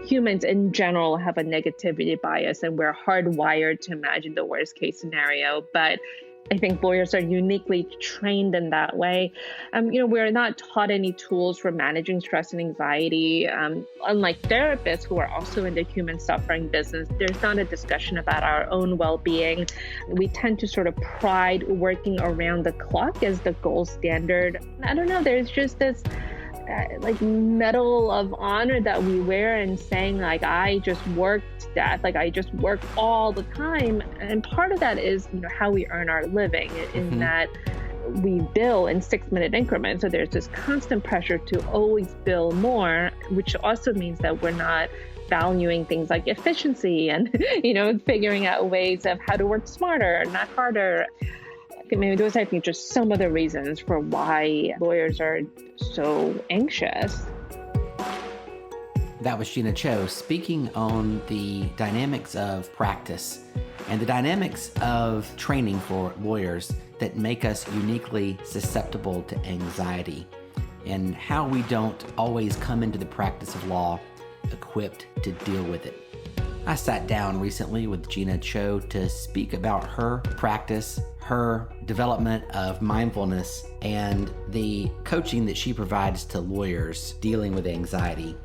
humans in general have a negativity bias and we're hardwired to imagine the worst case scenario. But I think lawyers are uniquely trained in that way. We're not taught any tools for managing stress and anxiety. Unlike therapists who are also in the human suffering business, there's not a discussion about our own well-being. We tend to sort of pride working around the clock as the gold standard. I don't know, there's just this medal of honor that we wear and saying like, I just work to death, like I just work all the time. And part of that is, how we earn our living in that we bill in 6-minute increments. So there's this constant pressure to always bill more, which also means that we're not valuing things like efficiency and, figuring out ways of how to work smarter, not harder. Maybe those are just some of the reasons for why lawyers are so anxious. That was Jeena Cho speaking on the dynamics of practice and the dynamics of training for lawyers that make us uniquely susceptible to anxiety and how we don't always come into the practice of law equipped to deal with it. I sat down recently with Jeena Cho to speak about her practice, her development of mindfulness, and the coaching that she provides to lawyers dealing with anxiety.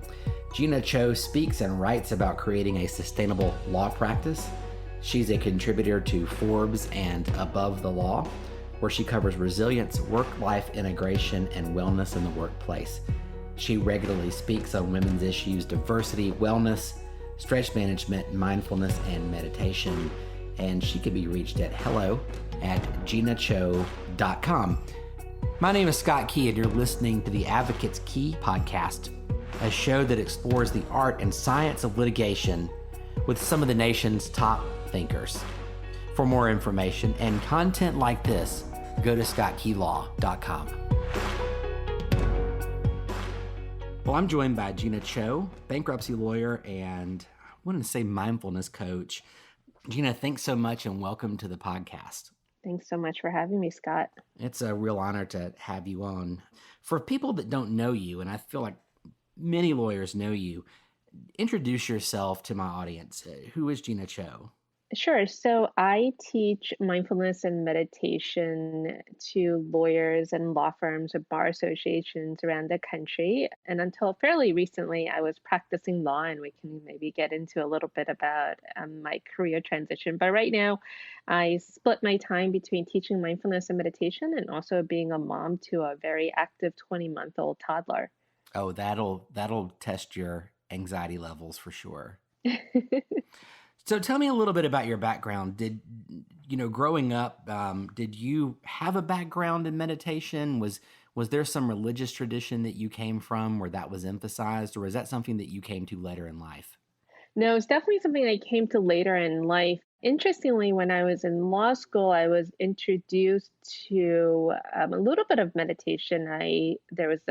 Jeena Cho speaks and writes about creating a sustainable law practice. She's a contributor to Forbes and Above the Law, where she covers resilience, work-life integration, and wellness in the workplace. She regularly speaks on women's issues, diversity, wellness, stress management, mindfulness, and meditation. And she can be reached at hello@jeenacho.com. My name is Scott Key, and you're listening to the Advocates Key podcast, a show that explores the art and science of litigation with some of the nation's top thinkers. For more information and content like this, go to scottkeylaw.com. Well, I'm joined by Jeena Cho, bankruptcy lawyer and I wanted to say mindfulness coach. Jeena, thanks so much and welcome to the podcast. Thanks so much for having me, Scott. It's a real honor to have you on. For people that don't know you, and I feel like many lawyers know you, introduce yourself to my audience. Who is Jeena Cho? Sure. So I teach mindfulness and meditation to lawyers and law firms or bar associations around the country. And until fairly recently, I was practicing law, and we can maybe get into a little bit about my career transition. But right now, I split my time between teaching mindfulness and meditation and also being a mom to a very active 20-month-old toddler. Oh, that'll test your anxiety levels for sure. So tell me a little bit about your background. Growing up, did you have a background in meditation? Was there some religious tradition that you came from where that was emphasized, or is that something that you came to later in life? No, it's definitely something I came to later in life. Interestingly, when I was in law school, I was introduced to a little bit of meditation. There was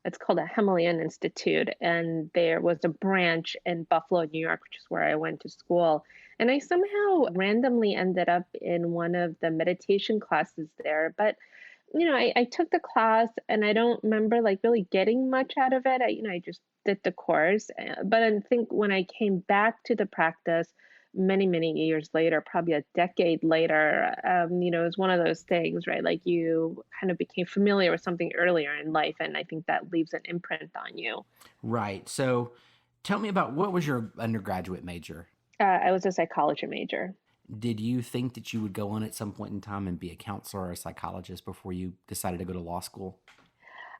it's called a Himalayan Institute, and there was a branch in Buffalo, New York, which is where I went to school. And I somehow randomly ended up in one of the meditation classes there. But, I took the class and I don't remember really getting much out of it. I just did the course. But I think when I came back to the practice, many, many years later, probably a decade later, it was one of those things, right? Like you kind of became familiar with something earlier in life, and I think that leaves an imprint on you. Right. So tell me about, what was your undergraduate major? I was a psychology major. Did you think that you would go on at some point in time and be a counselor or a psychologist before you decided to go to law school?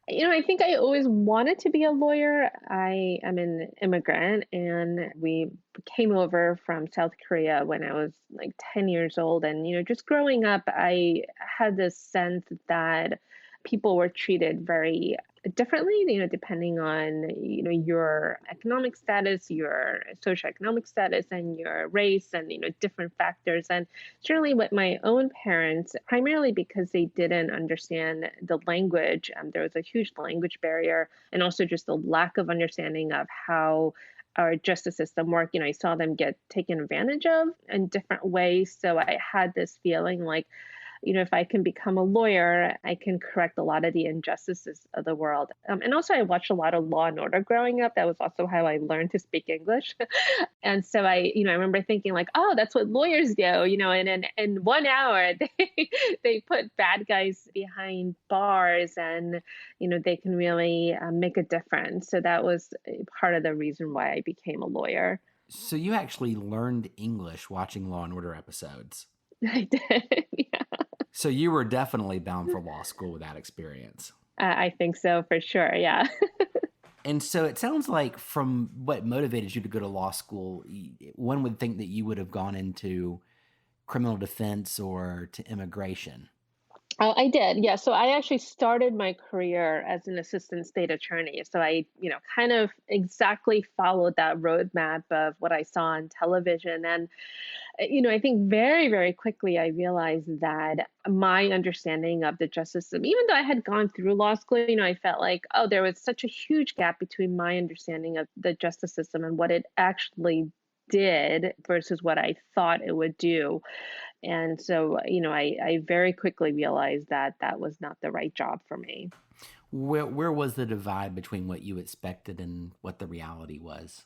I think I always wanted to be a lawyer. I am an immigrant, and we came over from South Korea when I was like 10 years old. And, just growing up, I had this sense that people were treated very differently, depending on, your economic status, your socioeconomic status, and your race, and, different factors. And certainly with my own parents, primarily because they didn't understand the language, there was a huge language barrier, and also just the lack of understanding of how our justice system worked. I saw them get taken advantage of in different ways. So I had this feeling like if I can become a lawyer, I can correct a lot of the injustices of the world. And also, I watched a lot of Law and Order growing up. That was also how I learned to speak English. And so I remember thinking like, oh, that's what lawyers do, and in 1 hour they put bad guys behind bars, and they can really make a difference. So that was part of the reason why I became a lawyer. So you actually learned English watching Law and Order episodes. I did. Yeah. So you were definitely bound for law school with that experience. I think so for sure. Yeah. And so it sounds like from what motivated you to go to law school, one would think that you would have gone into criminal defense or to immigration. I did. Yeah. So I actually started my career as an assistant state attorney. So I, kind of exactly followed that roadmap of what I saw on television. And, I think very, very quickly I realized that my understanding of the justice system, even though I had gone through law school, I felt like, oh, there was such a huge gap between my understanding of the justice system and what it actually did versus what I thought it would do. And so, I very quickly realized that that was not the right job for me. Where was the divide between what you expected and what the reality was?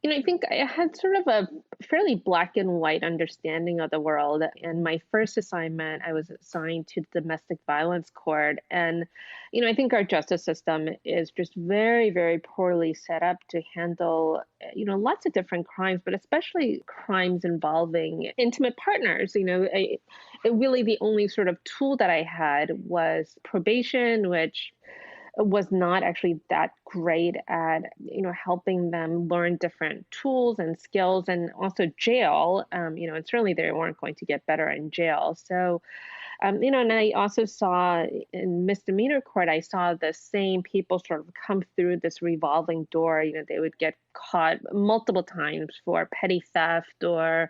I think I had sort of a fairly black and white understanding of the world. And my first assignment, I was assigned to the domestic violence court. And, I think our justice system is just very, very poorly set up to handle, lots of different crimes, but especially crimes involving intimate partners. Really the only sort of tool that I had was probation, which was not actually that great at helping them learn different tools and skills, and also jail, and certainly they weren't going to get better in jail. So and I also saw in misdemeanor court, I saw the same people sort of come through this revolving door. They would get caught multiple times for petty theft or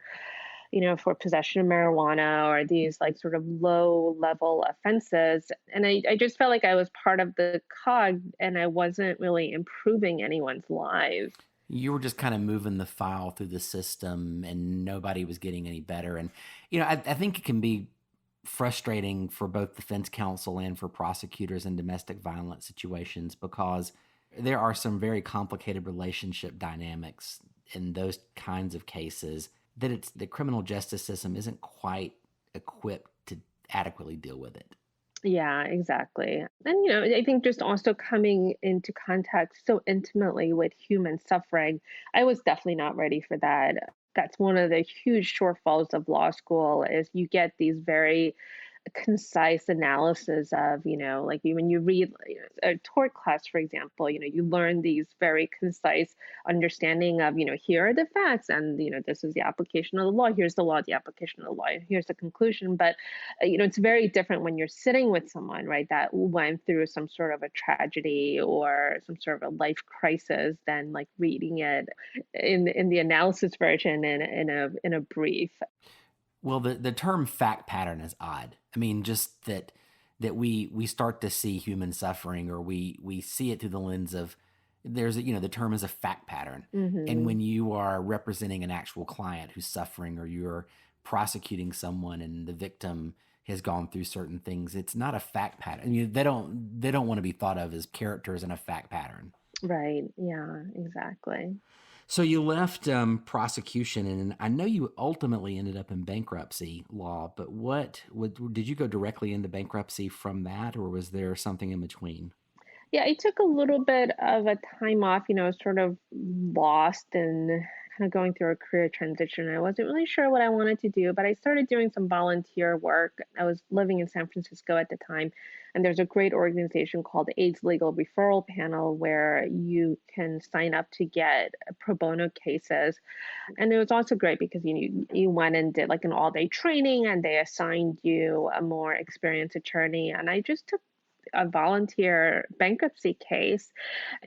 for possession of marijuana or these like sort of low level offenses. And I just felt like I was part of the cog and I wasn't really improving anyone's lives. You were just kind of moving the file through the system and nobody was getting any better. And, I think it can be frustrating for both defense counsel and for prosecutors in domestic violence situations because there are some very complicated relationship dynamics in those kinds of cases that the criminal justice system isn't quite equipped to adequately deal with it. Yeah, exactly. And, I think just also coming into contact so intimately with human suffering, I was definitely not ready for that. That's one of the huge shortfalls of law school is you get these very concise analysis of, like when you read a tort class, for example, you learn these very concise understanding of, here are the facts and, this is the application of the law. Here's the law, the application of the law, and here's the conclusion. But, it's very different when you're sitting with someone, right, that went through some sort of a tragedy or some sort of a life crisis than like reading it in the analysis version in a brief. Well, the term fact pattern is odd. I mean, just that we start to see human suffering, or we see it through the lens of the term is a fact pattern. And Hmm. when you are representing an actual client who's suffering, or you're prosecuting someone and the victim has gone through certain things, it's not a fact pattern. I mean, they don't want to be thought of as characters in a fact pattern. Right. Yeah, exactly. So you left prosecution, and I know you ultimately ended up in bankruptcy law. But what did you go directly into bankruptcy from that, or was there something in between? Yeah, I took a little bit of a time off, sort of lost and kind of going through a career transition. I wasn't really sure what I wanted to do, but I started doing some volunteer work. I was living in San Francisco at the time, and there's a great organization called AIDS Legal Referral Panel where you can sign up to get pro bono cases. And it was also great because you went and did like an all-day training and they assigned you a more experienced attorney. And I just took a volunteer bankruptcy case,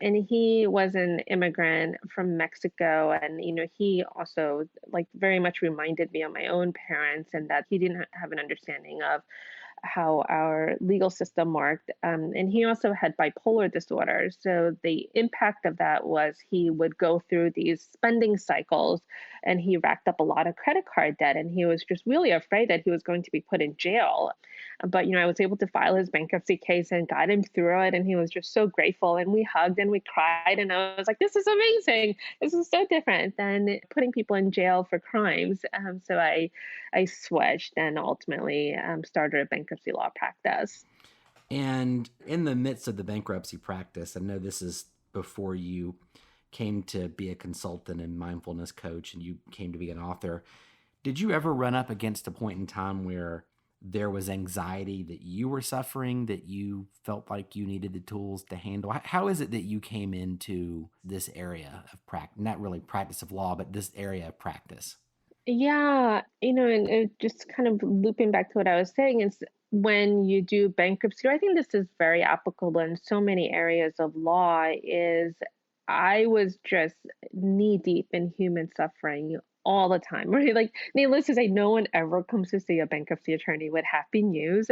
and he was an immigrant from Mexico, and he also like very much reminded me of my own parents, and that he didn't have an understanding of how our legal system worked. And he also had bipolar disorder. So the impact of that was he would go through these spending cycles and he racked up a lot of credit card debt. And he was just really afraid that he was going to be put in jail. But, I was able to file his bankruptcy case and got him through it. And he was just so grateful. And we hugged and we cried. And I was like, this is amazing. This is so different than putting people in jail for crimes. So I switched and ultimately started a bankruptcy law practice. And in the midst of the bankruptcy practice, I know this is before you came to be a consultant and mindfulness coach and you came to be an author. Did you ever run up against a point in time where there was anxiety that you were suffering, that you felt like you needed the tools to handle? How is it that you came into this area of practice, not really practice of law, but this area of practice? Yeah, and just kind of looping back to what I was saying is when you do bankruptcy, I think this is very applicable in so many areas of law, is I was just knee deep in human suffering all the time, right? Like, needless to say, no one ever comes to see a bankruptcy attorney with happy news.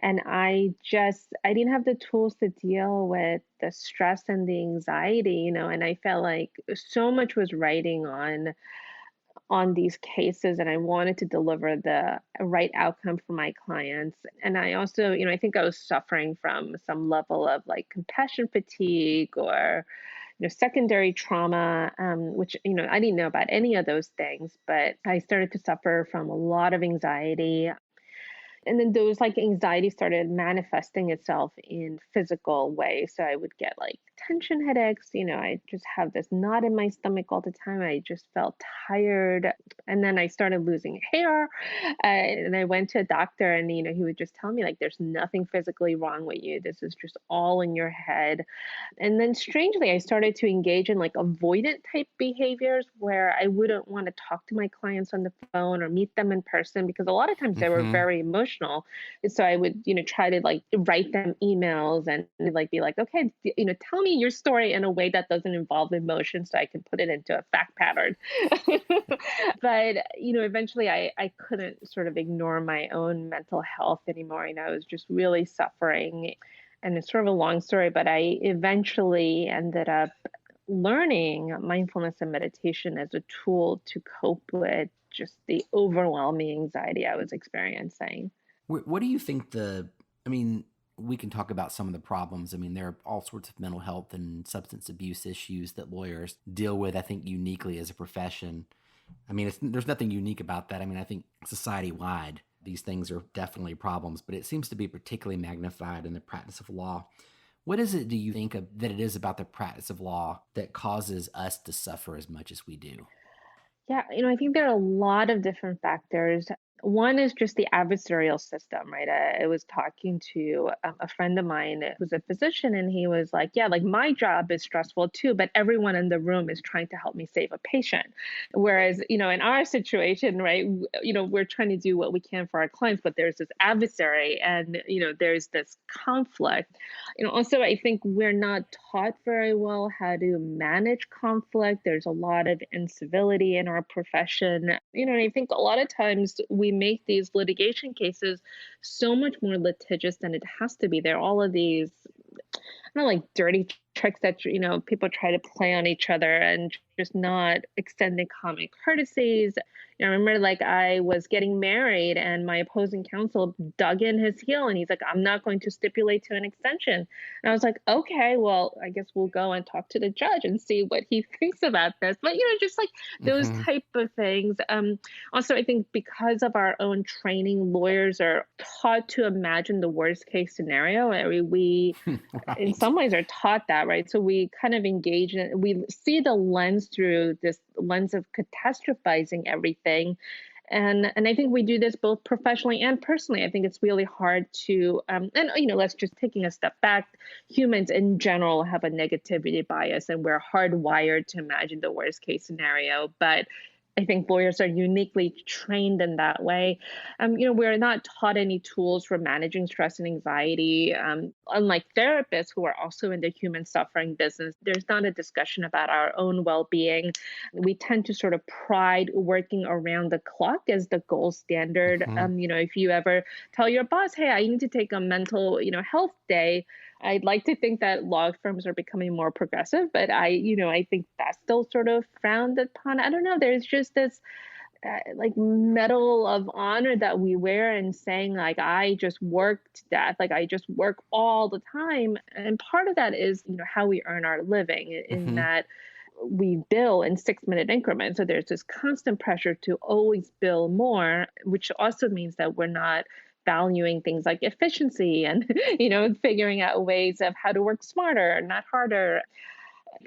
And I didn't have the tools to deal with the stress and the anxiety, and I felt like so much was riding on these cases and I wanted to deliver the right outcome for my clients. And I also, I think I was suffering from some level of like compassion fatigue or, secondary trauma, which, I didn't know about any of those things, but I started to suffer from a lot of anxiety. And then those like anxiety started manifesting itself in physical ways. So I would get like tension headaches. I just have this knot in my stomach all the time. I just felt tired. And then I started losing hair. And I went to a doctor and, he would just tell me like, there's nothing physically wrong with you. This is just all in your head. And then strangely, I started to engage in like avoidant type behaviors where I wouldn't want to talk to my clients on the phone or meet them in person because a lot of times they were Mm-hmm. very emotional. And so I would, try to like write them emails and like be like, okay, tell me your story in a way that doesn't involve emotion so I can put it into a fact pattern. But, eventually I couldn't sort of ignore my own mental health anymore. I was just really suffering. And it's sort of a long story, but I eventually ended up learning mindfulness and meditation as a tool to cope with just the overwhelming anxiety I was experiencing. What do you think I mean, we can talk about some of the problems. I mean, there are all sorts of mental health and substance abuse issues that lawyers deal with, I think, uniquely as a profession. I mean, there's nothing unique about that. I mean, I think society wide, these things are definitely problems, but it seems to be particularly magnified in the practice of law. What is it, do you think, that it is about the practice of law that causes us to suffer as much as we do? Yeah, I think there are a lot of different factors. One is just the adversarial system, right? I was talking to a friend of mine who's a physician, and he was like, yeah, like my job is stressful too, but everyone in the room is trying to help me save a patient. Whereas, in our situation, right, we're trying to do what we can for our clients, but there's this adversary and, there's this conflict. Also, I think we're not taught very well how to manage conflict. There's a lot of incivility in our profession. And I think a lot of times we make these litigation cases so much more litigious than it has to be. There are all of these kind of like dirty tricks that people try to play on each other and just not extending common courtesies. I remember like I was getting married and my opposing counsel dug in his heel and he's like, I'm not going to stipulate to an extension. And I was like, okay, well, I guess we'll go and talk to the judge and see what he thinks about this. But just like those Mm-hmm. type of things. Also, I think because of our own training, lawyers are taught to imagine the worst case scenario. We in Right. some ways are taught that, right? So we kind of engage in it. We see the lens through this lens of catastrophizing everything. And I think we do this both professionally and personally. I think it's really hard to and let's just taking a step back. Humans in general have a negativity bias, and we're hardwired to imagine the worst case scenario. But I think lawyers are uniquely trained in that way. We're not taught any tools for managing stress and anxiety. Unlike therapists who are also in the human suffering business, there's not a discussion about our own well being. We tend to sort of pride working around the clock as the gold standard. Hmm. If you ever tell your boss, hey, I need to take a mental, health day, I'd like to think that law firms are becoming more progressive, but I think that's still sort of frowned upon. I don't know. There's just this like medal of honor that we wear and saying like I just work to death, like I just work all the time. And part of that is, how we earn our living in Hmm. that we bill in 6-minute increments. So there's this constant pressure to always bill more, which also means that we're not valuing things like efficiency and figuring out ways of how to work smarter, not harder.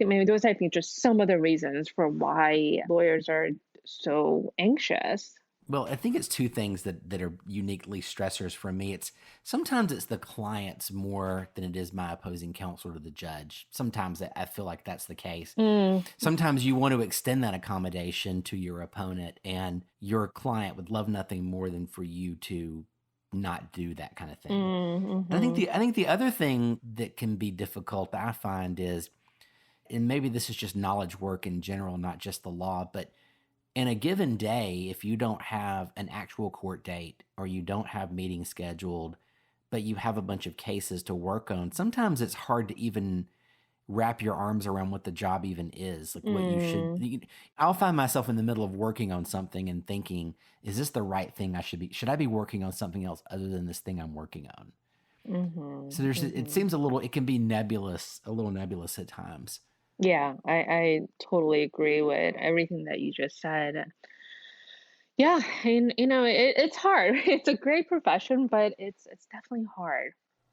Maybe those, I think, just some of the reasons for why lawyers are so anxious. Well, I think it's two things that are uniquely stressors for me. It's sometimes it's the clients more than it is my opposing counsel or the judge. Sometimes I feel like that's the case. Mm, Sometimes you want to extend that accommodation to your opponent, and your client would love nothing more than for you to not do that kind of thing. And mhm. I think the other thing that can be difficult I find is, and maybe this is just knowledge work in general, not just the law, but in a given day, if you don't have an actual court date or you don't have meetings scheduled, but you have a bunch of cases to work on, sometimes it's hard to even wrap your arms around what the job even is, like what you should. Mm, I'll find myself in the middle of working on something and thinking, is this the right thing I should be? Should I be working on something else other than this thing I'm working on? So mhm, it mhm. seems a little, it can be nebulous, a little nebulous at times. Yeah, I totally agree with everything that you just said. Yeah, and it's hard. It's a great profession, but it's definitely hard.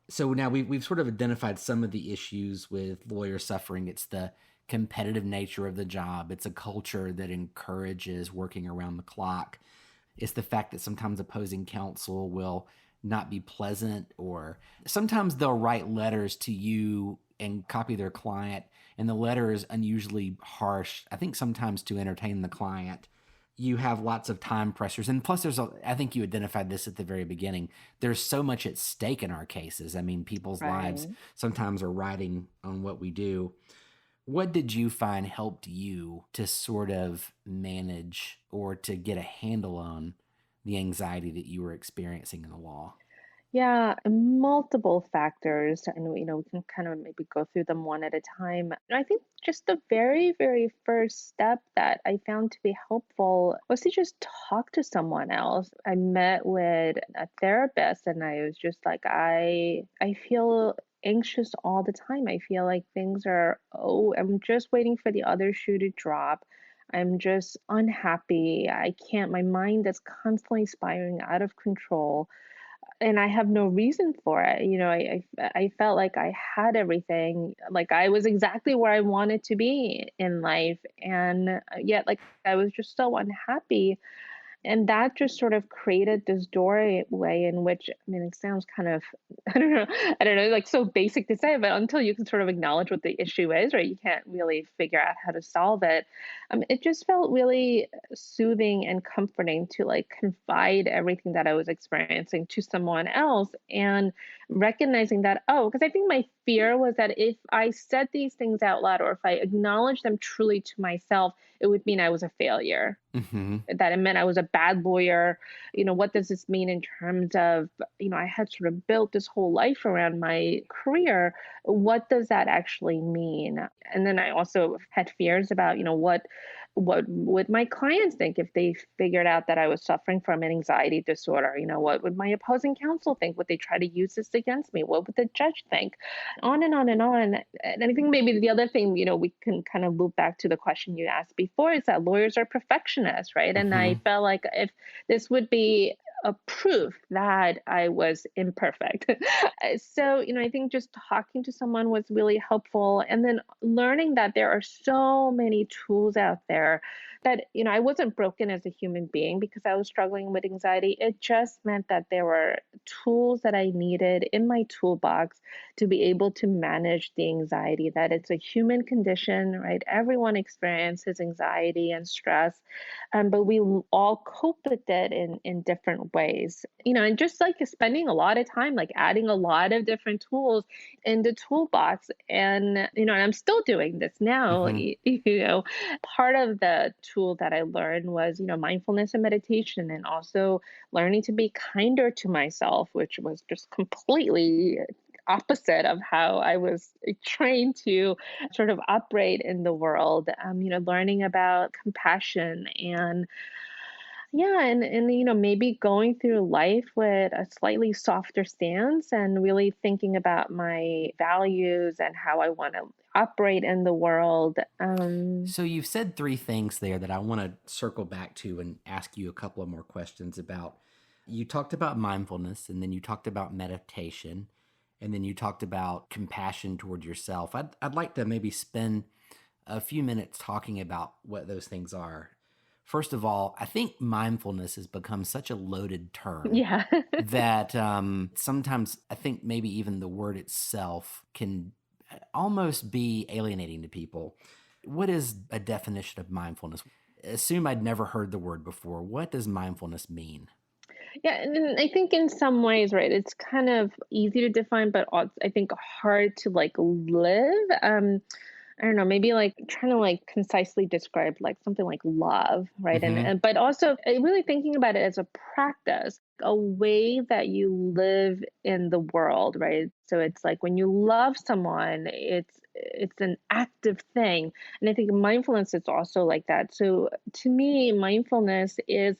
So now we've sort of identified some of the issues with lawyer suffering. It's the competitive nature of the job. It's a culture that encourages working around the clock. It's the fact that sometimes opposing counsel will not be pleasant, or sometimes they'll write letters to you and copy their client, and the letter is unusually harsh. I think sometimes to entertain the client. You have lots of time pressures, and plus I think you identified this at the very beginning, there's so much at stake in our cases. I mean, people's lives Right. sometimes are riding on what we do. What did you find helped you to sort of manage or to get a handle on the anxiety that you were experiencing in the law? Yeah, multiple factors, and we can kind of maybe go through them one at a time. And I think just the very, very first step that I found to be helpful was to just talk to someone else. I met with a therapist, and I was just like, I feel anxious all the time. I feel like things are, oh, I'm just waiting for the other shoe to drop. I'm just unhappy. I can't, my mind is constantly spiraling out of control and I have no reason for it. I felt like I had everything, like I was exactly where I wanted to be in life, and yet like I was just so unhappy. And that just sort of created this doorway in which, I mean, it sounds kind of, I don't know, like so basic to say, but until you can sort of acknowledge what the issue is, right, you can't really figure out how to solve it. It just felt really soothing and comforting to like confide everything that I was experiencing to someone else and recognizing that, oh, because I think my fear was that if I said these things out loud or if I acknowledged them truly to myself, it would mean I was a failure, Hmm. that it meant I was a bad lawyer. What does this mean in terms of, I had sort of built this whole life around my career. What does that actually mean? And then I also had fears about, what would my clients think if they figured out that I was suffering from an anxiety disorder? What would my opposing counsel think? Would they try to use this against me? What would the judge think? On and on and on. And I think maybe the other thing, we can kind of loop back to the question you asked before is that lawyers are perfectionists, right? And I Hmm. felt like if this would be a proof that I was imperfect. So, I think just talking to someone was really helpful. And then learning that there are so many tools out there that, I wasn't broken as a human being because I was struggling with anxiety. It just meant that there were tools that I needed in my toolbox to be able to manage the anxiety, that it's a human condition, right? Everyone experiences anxiety and stress, but we all cope with it in different ways, and just like spending a lot of time, like adding a lot of different tools in the toolbox. And, and I'm still doing this now. Hmm. Part of the tool that I learned was, mindfulness and meditation, and also learning to be kinder to myself, which was just completely opposite of how I was trained to sort of operate in the world. Learning about compassion and yeah, and maybe going through life with a slightly softer stance and really thinking about my values and how I want to operate in the world. So you've said three things there that I want to circle back to and ask you a couple of more questions about. You talked about mindfulness, and then you talked about meditation, and then you talked about compassion toward yourself. I'd like to maybe spend a few minutes talking about what those things are. First of all, I think mindfulness has become such a loaded term Yeah. that sometimes I think maybe even the word itself can almost be alienating to people. What is a definition of mindfulness? Assume I'd never heard the word before. What does mindfulness mean? Yeah, and then I think in some ways, right, it's kind of easy to define, but I think hard to like live. I don't know, maybe like trying to like concisely describe like something like love, right? Hmm. But also really thinking about it as a practice, a way that you live in the world, right? So it's like when you love someone, it's an active thing. And I think mindfulness is also like that. So to me, mindfulness is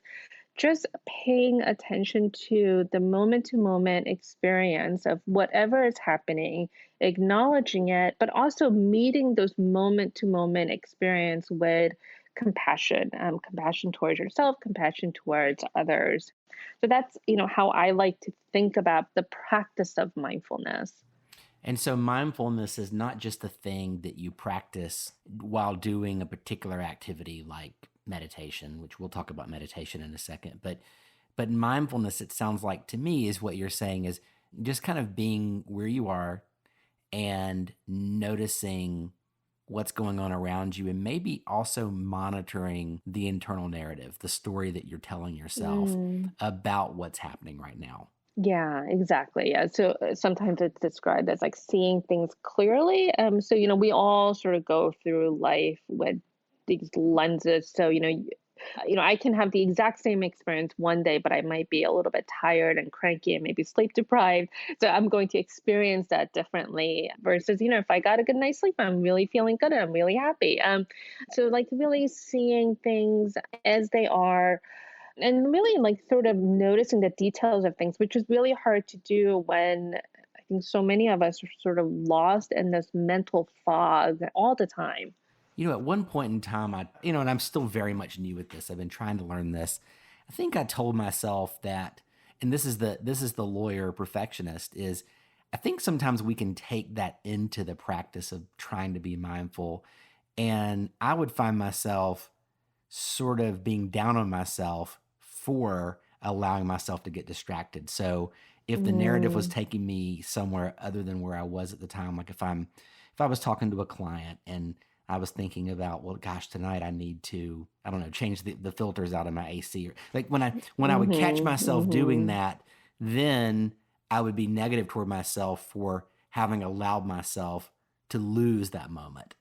just paying attention to the moment to moment experience of whatever is happening, acknowledging it, but also meeting those moment to moment experience with compassion, compassion towards yourself, compassion towards others. So that's, how I like to think about the practice of mindfulness. And so mindfulness is not just a thing that you practice while doing a particular activity like meditation, which we'll talk about meditation in a second, but mindfulness, it sounds like to me, is what you're saying is just kind of being where you are and noticing what's going on around you, and maybe also monitoring the internal narrative, the story that you're telling yourself Mm. about what's happening right now. Yeah, exactly. Yeah. So sometimes it's described as like seeing things clearly. So, we all sort of go through life with these lenses. So, I can have the exact same experience one day, but I might be a little bit tired and cranky and maybe sleep deprived. So I'm going to experience that differently versus, if I got a good night's sleep, I'm really feeling good and I'm really happy. So like really seeing things as they are and really like sort of noticing the details of things, which is really hard to do when I think so many of us are sort of lost in this mental fog all the time. At one point in time, and I'm still very much new at this. I've been trying to learn this. I think I told myself that, and this is the lawyer perfectionist, is I think sometimes we can take that into the practice of trying to be mindful. And I would find myself sort of being down on myself for allowing myself to get distracted. So if the narrative was Mm, taking me somewhere other than where I was at the time, like if I was talking to a client and I was thinking about, well, gosh, tonight I need to, I don't know, change the filters out of my AC. Or like when I would catch mhm, myself doing mhm. that, then I would be negative toward myself for having allowed myself to lose that moment.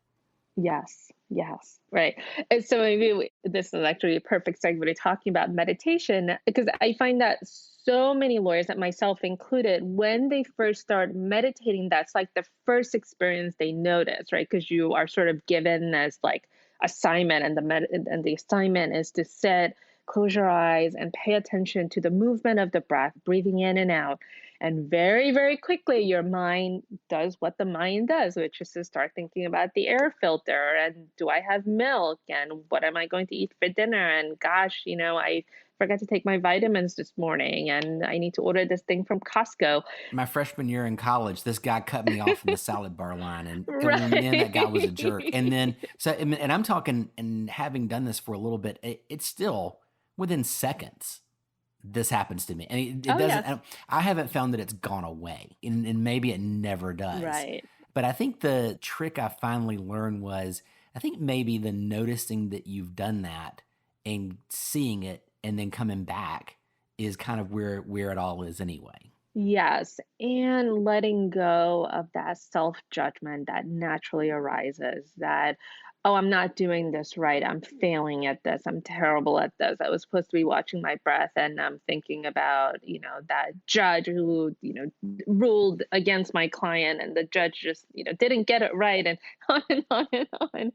Yes, yes, right. And so maybe this is actually a perfect segue to talking about meditation because I find that so many lawyers, and myself included, when they first start meditating, that's like the first experience they notice, right? Because you are sort of given as like assignment, and the assignment is to sit, close your eyes, and pay attention to the movement of the breath, breathing in and out. And very, very quickly, your mind does what the mind does, which is to start thinking about the air filter and do I have milk and what am I going to eat for dinner? And gosh, I forgot to take my vitamins this morning and I need to order this thing from Costco. My freshman year in college, this guy cut me off in the salad bar line, and man, that guy was a jerk. And then Right. so, and I'm talking, and having done this for a little bit, it's still within seconds. This happens to me, and it Oh, doesn't. yes. I haven't found that it's gone away, and maybe it never does. Right. But I think the trick I finally learned was, I think maybe the noticing that you've done that and seeing it and then coming back is kind of where it all is anyway. Yes, and letting go of that self-judgment that naturally arises that, "Oh, I'm not doing this right. I'm failing at this. I'm terrible at this. I was supposed to be watching my breath, and I'm thinking about, that judge who, ruled against my client, and the judge just, didn't get it right," and on and on and on.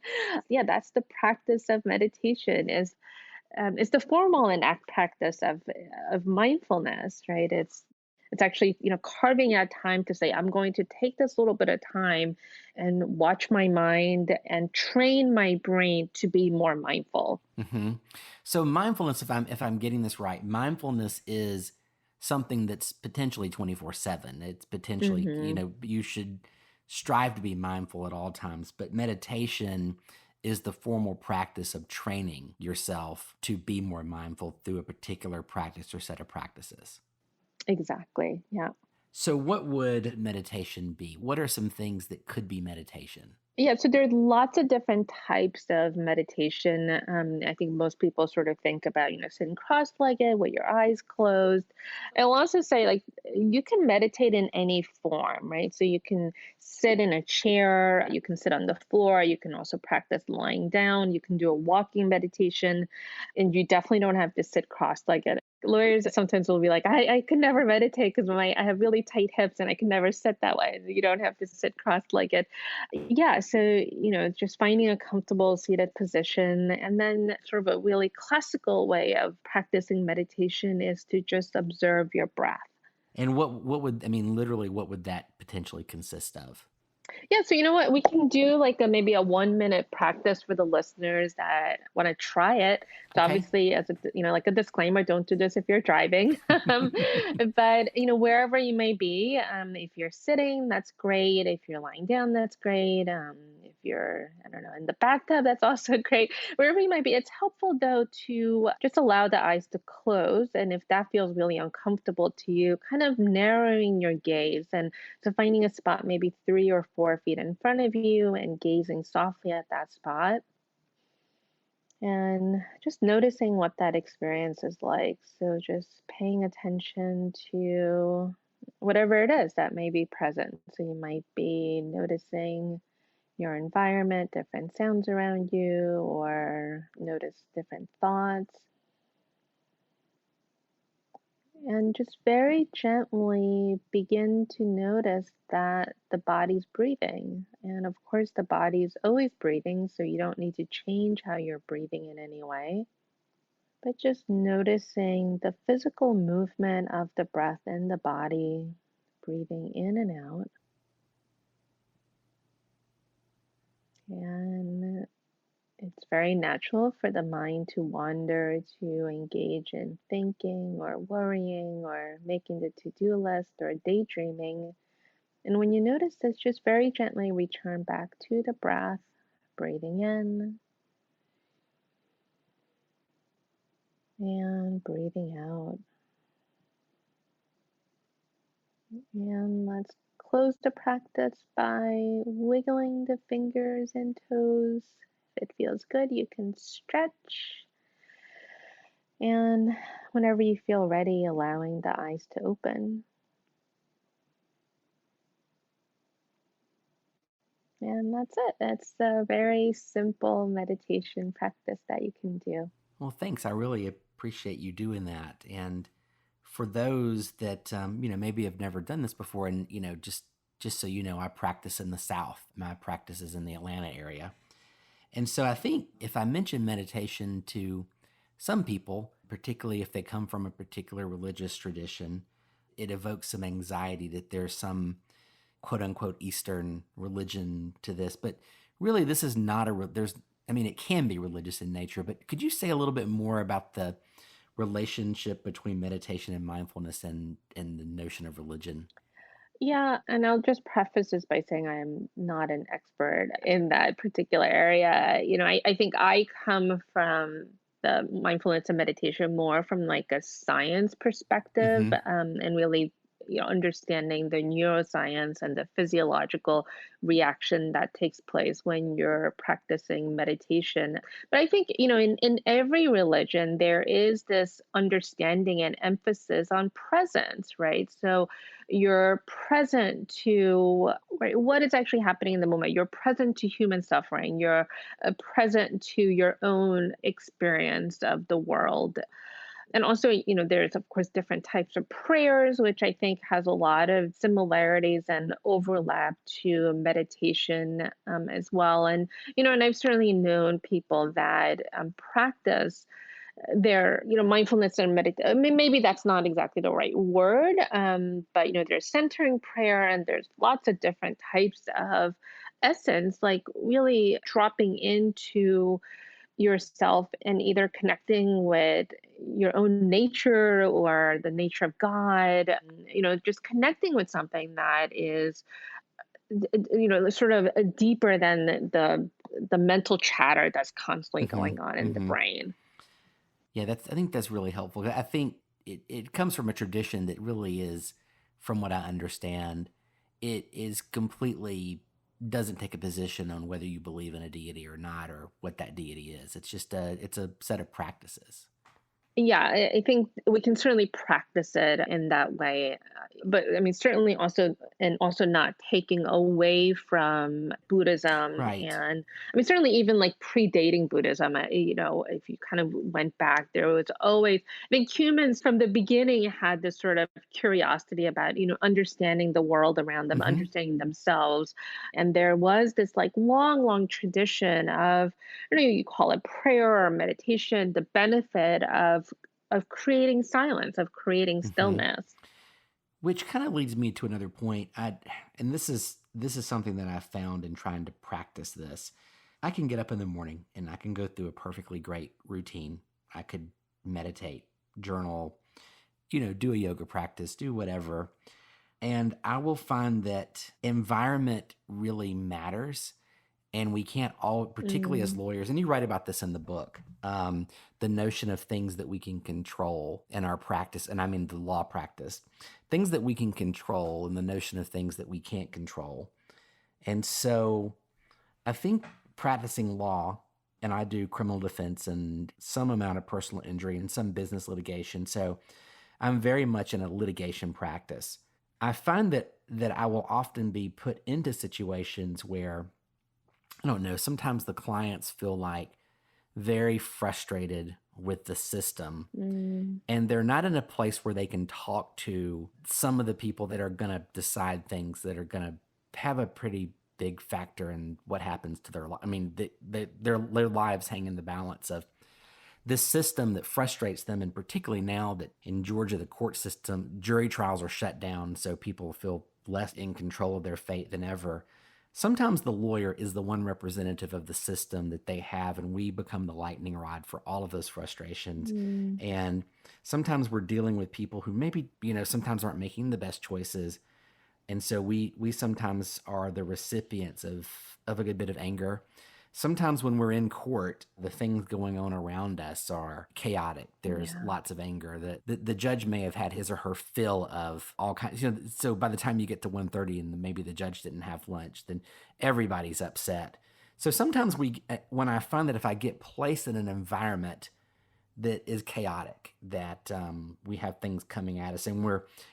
Yeah, that's the practice of meditation is the formal and act practice of mindfulness, right? It's actually, carving out time to say, I'm going to take this little bit of time and watch my mind and train my brain to be more mindful. hmm So mindfulness, if I'm getting this right, mindfulness is something that's potentially 24/7. It's potentially, Hmm. you should strive to be mindful at all times, but meditation is the formal practice of training yourself to be more mindful through a particular practice or set of practices. Exactly. Yeah. So what would meditation be? What are some things that could be meditation? Yeah, so there's lots of different types of meditation. I think most people sort of think about, sitting cross-legged with your eyes closed. I'll also say, like, you can meditate in any form, right? So you can sit in a chair, you can sit on the floor, you can also practice lying down, you can do a walking meditation, and you definitely don't have to sit cross-legged. Lawyers sometimes will be like, I could never meditate because I have really tight hips and I can never sit that way. You don't have to sit cross-legged. Yeah, so, just finding a comfortable seated position. And then, sort of a really classical way of practicing meditation is to just observe your breath. And what would, I mean, literally, what would that potentially consist of? Yeah, so you know what? We can do like maybe a 1 minute practice for the listeners that want to try it. So Okay. obviously, as a like a disclaimer, don't do this if you're driving. But wherever you may be, if you're sitting, that's great. If you're lying down, that's great. If you're, I don't know, in the bathtub, that's also great. Wherever you might be, it's helpful though to just allow the eyes to close, and if that feels really uncomfortable to you, kind of narrowing your gaze and so finding a spot maybe 3 or 4 feet in front of you and gazing softly at that spot and just noticing what that experience is like. So just paying attention to whatever it is that may be present. So you might be noticing your environment, different sounds around you, or notice different thoughts. And just very gently begin to notice that the body's breathing. And of course, the body's always breathing, so you don't need to change how you're breathing in any way. But just noticing the physical movement of the breath in the body, breathing in and out. And it's very natural for the mind to wander, to engage in thinking or worrying or making the to do list or daydreaming. And when you notice this, just very gently return back to the breath, breathing in and breathing out. And let's close the practice by wiggling the fingers and toes. If it feels good, you can stretch. And whenever you feel ready, allowing the eyes to open. And that's it. That's a very simple meditation practice that you can do. Well, thanks. I really appreciate you doing that. And for those that maybe have never done this before, and just so you know, I practice in the South. My practice is in the Atlanta area, and so I think if I mention meditation to some people, particularly if they come from a particular religious tradition, it evokes some anxiety that there's some quote unquote Eastern religion to this. But really, this is not there's, I mean, it can be religious in nature, but could you say a little bit more about the relationship between meditation and mindfulness and the notion of religion? Yeah, and I'll just preface this by saying I am not an expert in that particular area. I think I come from the mindfulness and meditation more from like a science perspective, Hmm. and really, understanding the neuroscience and the physiological reaction that takes place when you're practicing meditation. But I think, in every religion, there is this understanding and emphasis on presence, right? So, you're present to, right, what is actually happening in the moment. You're present to human suffering. You're present to your own experience of the world. And also, there's of course different types of prayers, which I think has a lot of similarities and overlap to meditation, as well. And I've certainly known people that practice their mindfulness and meditation. I mean, maybe that's not exactly the right word, but there's centering prayer, and there's lots of different types of essence, like really dropping into yourself and either connecting with your own nature or the nature of God, just connecting with something that is sort of deeper than the mental chatter that's constantly Hmm. going on in the Hmm. brain. Yeah, I think that's really helpful. I think it comes from a tradition that really is, from what I understand, it is completely doesn't take a position on whether you believe in a deity or not or what that deity is. It's a set of practices. Yeah, I think we can certainly practice it in that way, but I mean, certainly also, and also not taking away from Buddhism. Right. And I mean, certainly even like predating Buddhism, if you kind of went back, there was always, I think humans from the beginning had this sort of curiosity about, understanding the world around them, Hmm. understanding themselves. And there was this like long, long tradition of, I don't know, you call it prayer or meditation, the benefit of creating silence, of creating Hmm. stillness. Which kind of leads me to another point. And this is something that I found in trying to practice this. I can get up in the morning and I can go through a perfectly great routine. I could meditate, journal, do a yoga practice, do whatever. And I will find that environment really matters. And we can't all, particularly as Mm, lawyers, and you write about this in the book, the notion of things that we can control in our practice, and I mean the law practice, things that we can control, and the notion of things that we can't control. And so I think practicing law, and I do criminal defense and some amount of personal injury and some business litigation. So I'm very much in a litigation practice. I find that I will often be put into situations where I don't know, sometimes the clients feel like very frustrated with the system mm, and they're not in a place where they can talk to some of the people that are going to decide things that are going to have a pretty big factor in what happens to their life. I mean, their lives hang in the balance of this system that frustrates them, and particularly now that in Georgia the court system jury trials are shut down, so people feel less in control of their fate than ever. Sometimes the lawyer is the one representative of the system that they have, and we become the lightning rod for all of those frustrations. mm, And sometimes we're dealing with people who maybe sometimes aren't making the best choices, and so we sometimes are the recipients of a good bit of anger. Sometimes when we're in court, the things going on around us are chaotic. There's yeah. lots of anger. The judge may have had his or her fill of all kinds. So by the time you get to 1:30 and maybe the judge didn't have lunch, then everybody's upset. So sometimes when I find that if I get placed in an environment that is chaotic, that we have things coming at us, and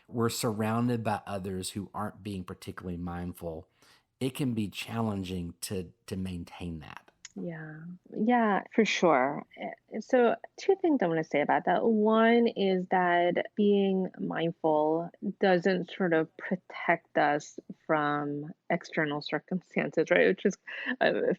we're surrounded by others who aren't being particularly mindful, it can be challenging to maintain that. Yeah, yeah, for sure. So, two things I want to say about that. One is that being mindful doesn't sort of protect us from external circumstances, right? Which is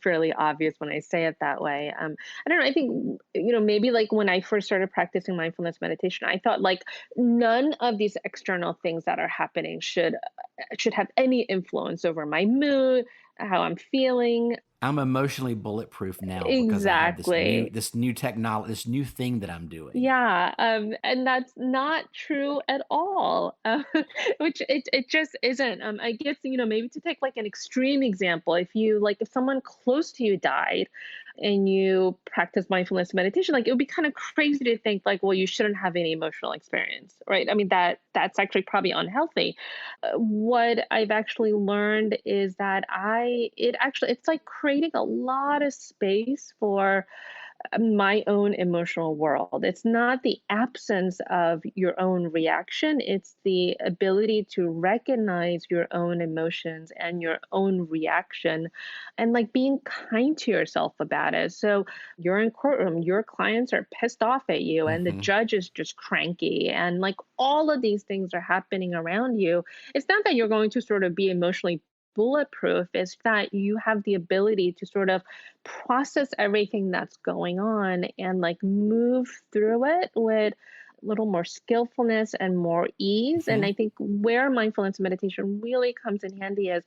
fairly obvious when I say it that way. I don't know. I think, maybe like when I first started practicing mindfulness meditation, I thought like none of these external things that are happening should have any influence over my mood, how I'm feeling. I'm emotionally bulletproof now because I have Exactly. this new technology, this new thing that I'm doing. Yeah, and that's not true at all, which it just isn't. I guess, maybe to take like an extreme example, if someone close to you died and you practice mindfulness meditation, like it would be kind of crazy to think like, well, you shouldn't have any emotional experience, right? I mean, that's actually probably unhealthy. What I've actually learned is that it's like creating a lot of space for my own emotional world. It's not the absence of your own reaction, it's the ability to recognize your own emotions and your own reaction and like being kind to yourself about it. So you're in courtroom, your clients are pissed off at you and the Hmm. judge is just cranky and like all of these things are happening around you. It's not that you're going to sort of be emotionally bulletproof, it's that you have the ability to sort of process everything that's going on and like move through it with a little more skillfulness and more ease. And Hmm. I think where mindfulness meditation really comes in handy is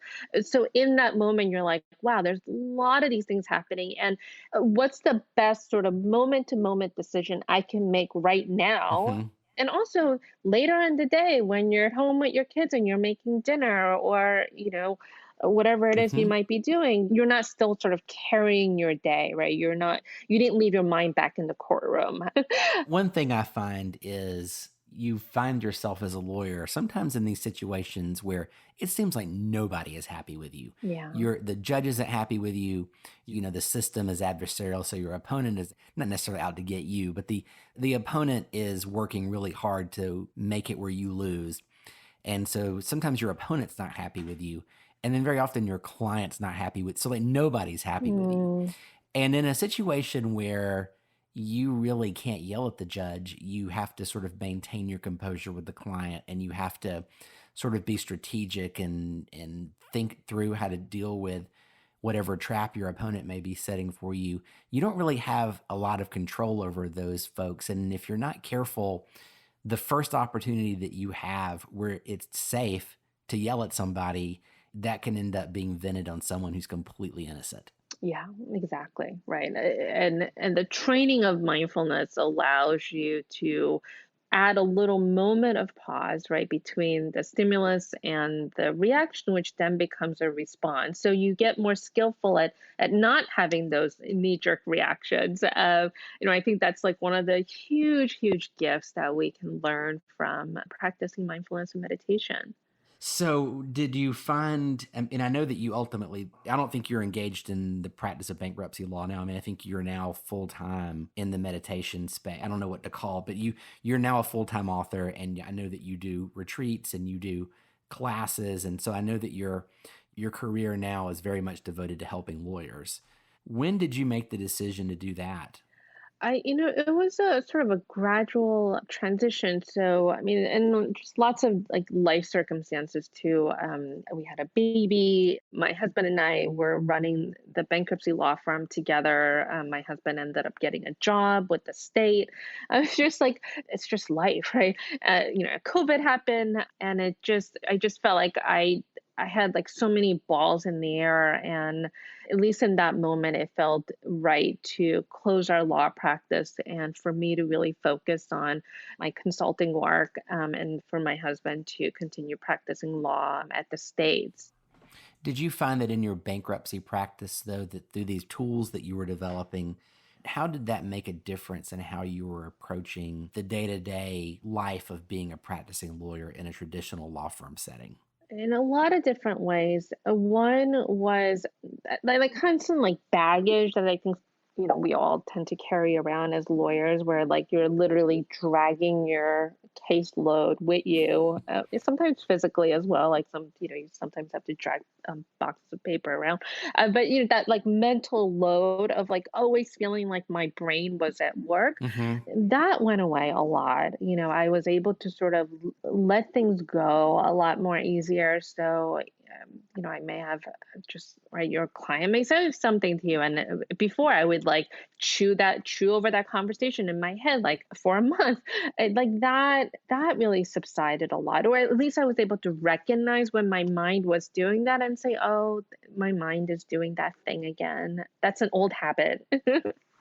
so in that moment, you're like, wow, there's a lot of these things happening. And what's the best sort of moment to moment decision I can make right now? Hmm. And also later in the day when you're at home with your kids and you're making dinner or, whatever it is you Hmm. might be doing, you're not still sort of carrying your day, right? You didn't leave your mind back in the courtroom. One thing I find is you find yourself as a lawyer sometimes in these situations where it seems like nobody is happy with you. Yeah. The judge isn't happy with you. You know, the system is adversarial, so your opponent is not necessarily out to get you, but the opponent is working really hard to make it where you lose. And so sometimes your opponent's not happy with you. And then very often your client's not happy with, so like nobody's happy with you. Mm, And in a situation where you really can't yell at the judge, you have to sort of maintain your composure with the client and you have to sort of be strategic and think through how to deal with whatever trap your opponent may be setting for you. You don't really have a lot of control over those folks. And if you're not careful, the first opportunity that you have where it's safe to yell at somebody, that can end up being vented on someone who's completely innocent. yeah, exactly. Right. And the training of mindfulness allows you to add a little moment of pause, right, between the stimulus and the reaction, which then becomes a response. So you get more skillful at not having those knee-jerk reactions. I think that's like one of the huge, huge gifts that we can learn from practicing mindfulness and meditation. So, did you find, and I know that you ultimately, I don't think you're engaged in the practice of bankruptcy law now. I mean, I think you're now full time in the meditation space. I don't know what to call it, but you're now a full time author, and I know that you do retreats and you do classes, and so I know that your career now is very much devoted to helping lawyers. When did you make the decision to do that? It was a sort of a gradual transition. So, I mean, and just lots of like life circumstances too. We had a baby. My husband and I were running the bankruptcy law firm together. My husband ended up getting a job with the state. I was just like, it's just life, right? COVID happened, and I just felt like I had like so many balls in the air, and at least in that moment, it felt right to close our law practice and for me to really focus on my consulting work, and for my husband to continue practicing law at the States. Did you find that in your bankruptcy practice, though, that through these tools that you were developing, how did that make a difference in how you were approaching the day to day life of being a practicing lawyer in a traditional law firm setting? In a lot of different ways. One was like constant like baggage that I think we all tend to carry around as lawyers, where like you're literally dragging your caseload with you, sometimes physically as well. Like you sometimes have to drag boxes of paper around, but that like mental load of like always feeling like my brain was at work, Hmm. that went away a lot. I was able to sort of let things go a lot more easier. So, I may have just, right, your client may say something to you. And before I would like chew over that conversation in my head, like for a month, like that really subsided a lot. Or at least I was able to recognize when my mind was doing that and say, oh, my mind is doing that thing again. That's an old habit.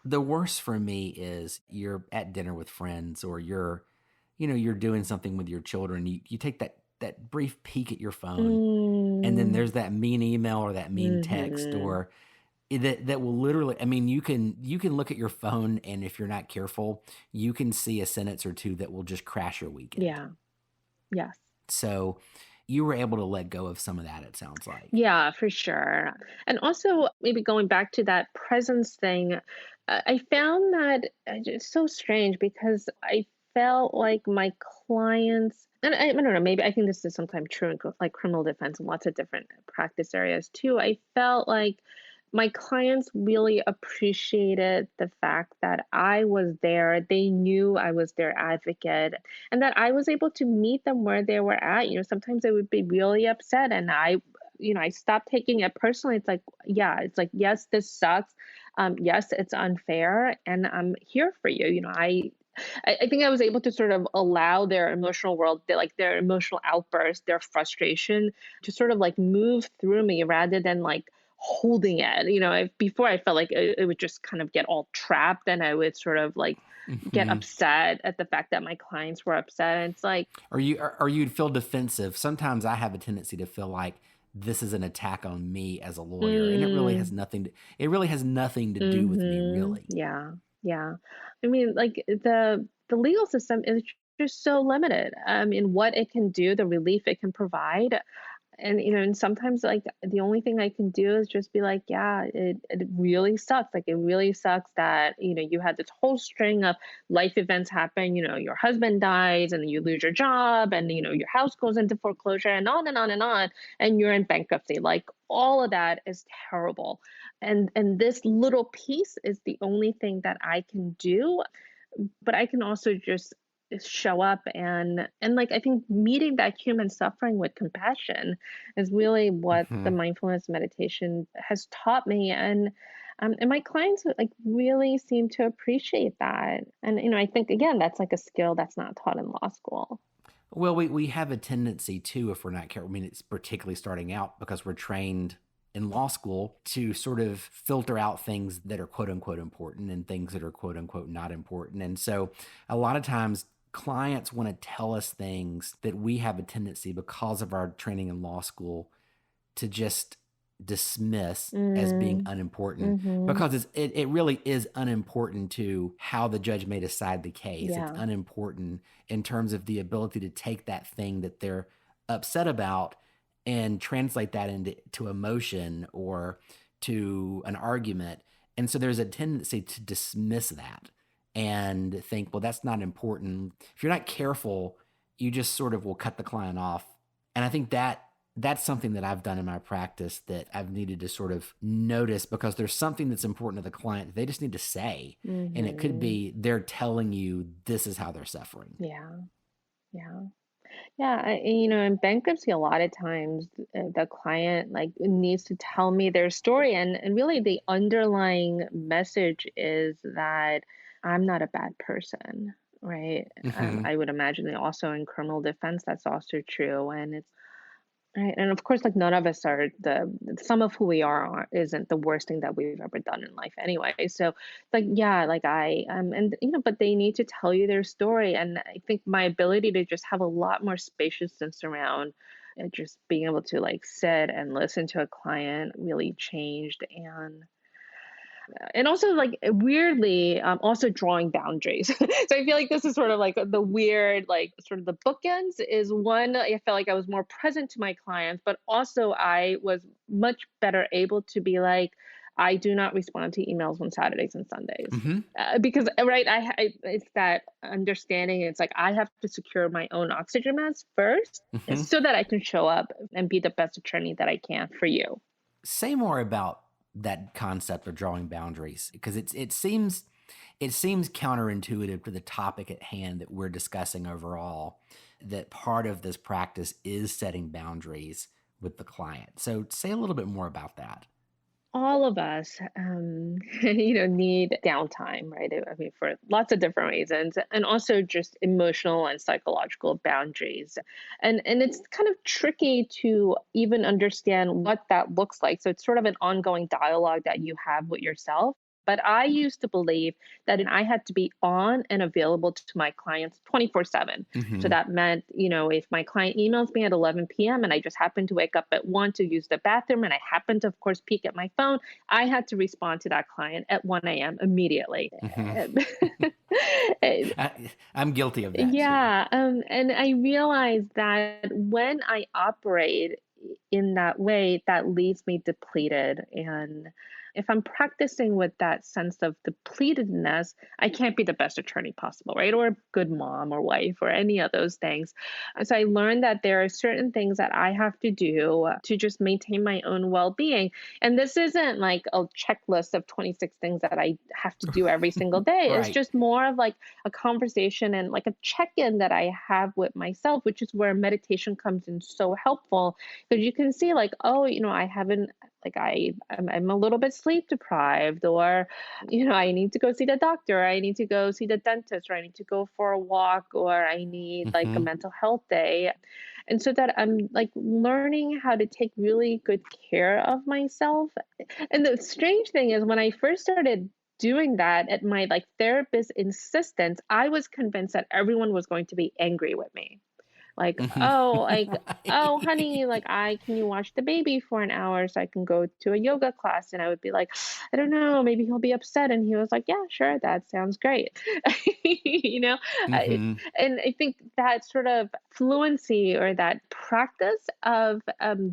The worst for me is you're at dinner with friends or you're doing something with your children. You take that brief peek at your phone and then Mm, there's that mean email or that mean text hmm. or that will literally, I mean, you can look at your phone and if you're not careful, you can see a sentence or two that will just crash your weekend. Yeah. Yes. So you were able to let go of some of that, it sounds like. Yeah, for sure. And also, maybe going back to that presence thing, I found that it's so strange because I felt like my clients, and I don't know, maybe I think this is sometimes true in like criminal defense and lots of different practice areas too. I felt like my clients really appreciated the fact that I was there. They knew I was their advocate and that I was able to meet them where they were at. Sometimes they would be really upset and I stopped taking it personally. It's like, yeah, it's like, yes, this sucks. Yes, it's unfair and I'm here for you. I think I was able to sort of allow their emotional world, their emotional outburst, their frustration to sort of like move through me rather than like holding it. Before I felt like it would just kind of get all trapped and I would sort of like get Hmm. upset at the fact that my clients were upset. And it's like, Or you'd feel defensive. Sometimes I have a tendency to feel like this is an attack on me as a lawyer, and mm, it really has nothing to do with me, really. yeah, yeah. I mean, like the legal system is just so limited in what it can do, the relief it can provide. And sometimes like the only thing I can do is just be like, yeah, it really sucks. Like it really sucks that, you had this whole string of life events happen. Your husband dies and you lose your job and your house goes into foreclosure and on and on and on and you're in bankruptcy. Like all of that is terrible. And this little piece is the only thing that I can do, but I can also just show up and like I think meeting that human suffering with compassion is really what the Hmm. mindfulness meditation has taught me. And my clients like really seem to appreciate that. And I think again that's like a skill that's not taught in law school. Well, we have a tendency to, if we're not careful, I mean, it's particularly starting out because we're trained in law school to sort of filter out things that are quote unquote important and things that are quote unquote not important. And so a lot of times clients want to tell us things that we have a tendency because of our training in law school to just dismiss as being Mm, unimportant mm-hmm. because it really is unimportant to how the judge may decide the case. It's Yeah. unimportant in terms of the ability to take that thing that they're upset about and translate that into emotion or to an argument. And so there's a tendency to dismiss that and think, well, that's not important. If you're not careful, you just sort of will cut the client off. And I think that's something that I've done in my practice that I've needed to sort of notice because there's something that's important to the client that they just need to say. And it could Mm-hmm. be they're telling you this is how they're suffering. Yeah. Yeah. Yeah, in bankruptcy, a lot of times the client like needs to tell me their story, and really the underlying message is that I'm not a bad person, right? Hmm. I would imagine that also in criminal defense, that's also true, and it's right. And of course, like none of us are some of who we isn't the worst thing that we've ever done in life anyway. So like, yeah, like and but they need to tell you their story. And I think my ability to just have a lot more spaciousness around just being able to like sit and listen to a client really changed. And also like weirdly also drawing boundaries. So I feel like this is sort of like the weird like sort of the bookends is one. I felt like I was more present to my clients, but also I was much better able to be like, I do not respond to emails on Saturdays and Sundays. Hmm. Because right, it's that understanding. It's like I have to secure my own oxygen mask first, Hmm. so that I can show up and be the best attorney that I can for you. Say more about that concept of drawing boundaries because it seems counterintuitive to the topic at hand that we're discussing overall that part of this practice is setting boundaries with the client. So say a little bit more about that. All of us, need downtime, right? I mean, for lots of different reasons, and also just emotional and psychological boundaries. And it's kind of tricky to even understand what that looks like. So it's sort of an ongoing dialogue that you have with yourself. But I used to believe that I had to be on and available to my clients 24/7. So Hmm. that meant, if my client emails me at 11 p.m. and I just happened to wake up at 1 to use the bathroom and I happened to, of course, peek at my phone, I had to respond to that client at 1 a.m. immediately. Hmm. And- I'm guilty of that too. yeah. And I realized that when I operate in that way, that leaves me depleted. And if I'm practicing with that sense of depletedness, I can't be the best attorney possible, right? Or a good mom or wife or any of those things. So I learned that there are certain things that I have to do to just maintain my own well being. And this isn't like a checklist of 26 things that I have to do every single day. It's Right. just more of like a conversation and like a check in that I have with myself, which is where meditation comes in so helpful because you can see like, oh, I haven't like I'm a little bit sleep deprived, or I need to go see the doctor, I need to go see the dentist, or I need to go for a walk, or I need like a Hmm. mental health day. And so that I'm like learning how to take really good care of myself. And the strange thing is when I first started doing that at my like therapist's insistence, I was convinced that everyone was going to be angry with me. Like, Hmm. oh, like, oh, honey, Right. like, can you watch the baby for an hour so I can go to a yoga class? And I would be like, I don't know, maybe he'll be upset. And he was like, yeah, sure, that sounds great. you know, I, Hmm. and I think that sort of fluency or that practice of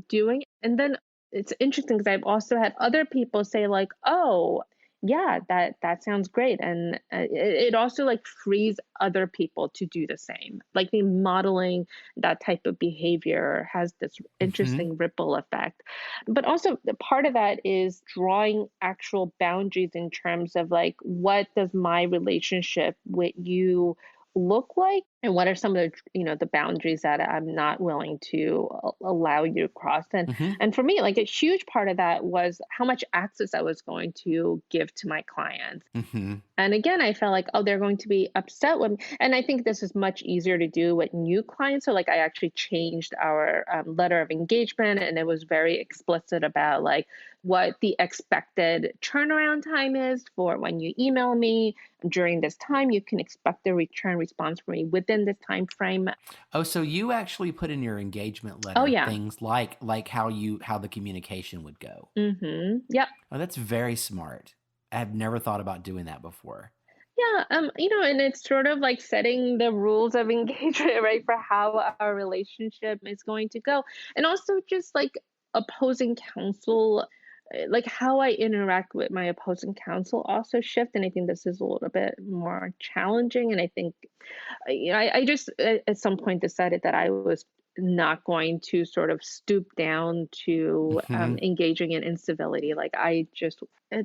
doing, and then it's interesting because I've also had other people say like, oh, yeah, that sounds great, and it also like frees other people to do the same. Like the modeling that type of behavior has this Hmm. interesting ripple effect. But also, the part of that is drawing actual boundaries in terms of like, what does my relationship with you look like? And what are some of the boundaries that I'm not willing to allow you to cross? Hmm. And for me, like a huge part of that was how much access I was going to give to my clients. Hmm. And again, I felt like, oh, they're going to be upset with me. And I think this is much easier to do with new clients. So, like, I actually changed our letter of engagement, and it was very explicit about like what the expected turnaround time is for when you email me during this time. You can expect a return response from me within this time frame. Oh, so you actually put in your engagement Oh letter yeah. things like how the communication would go. Yep. Oh, that's very smart. I have never thought about doing that before. Yeah, and it's sort of like setting the rules of engagement, right, for how our relationship is going to go. And also just like opposing counsel, like how I interact with my opposing counsel also shift. And I think this is a little bit more challenging. And I think I just at some point decided that I was not going to sort of stoop down to Hmm. engaging in incivility. Like I just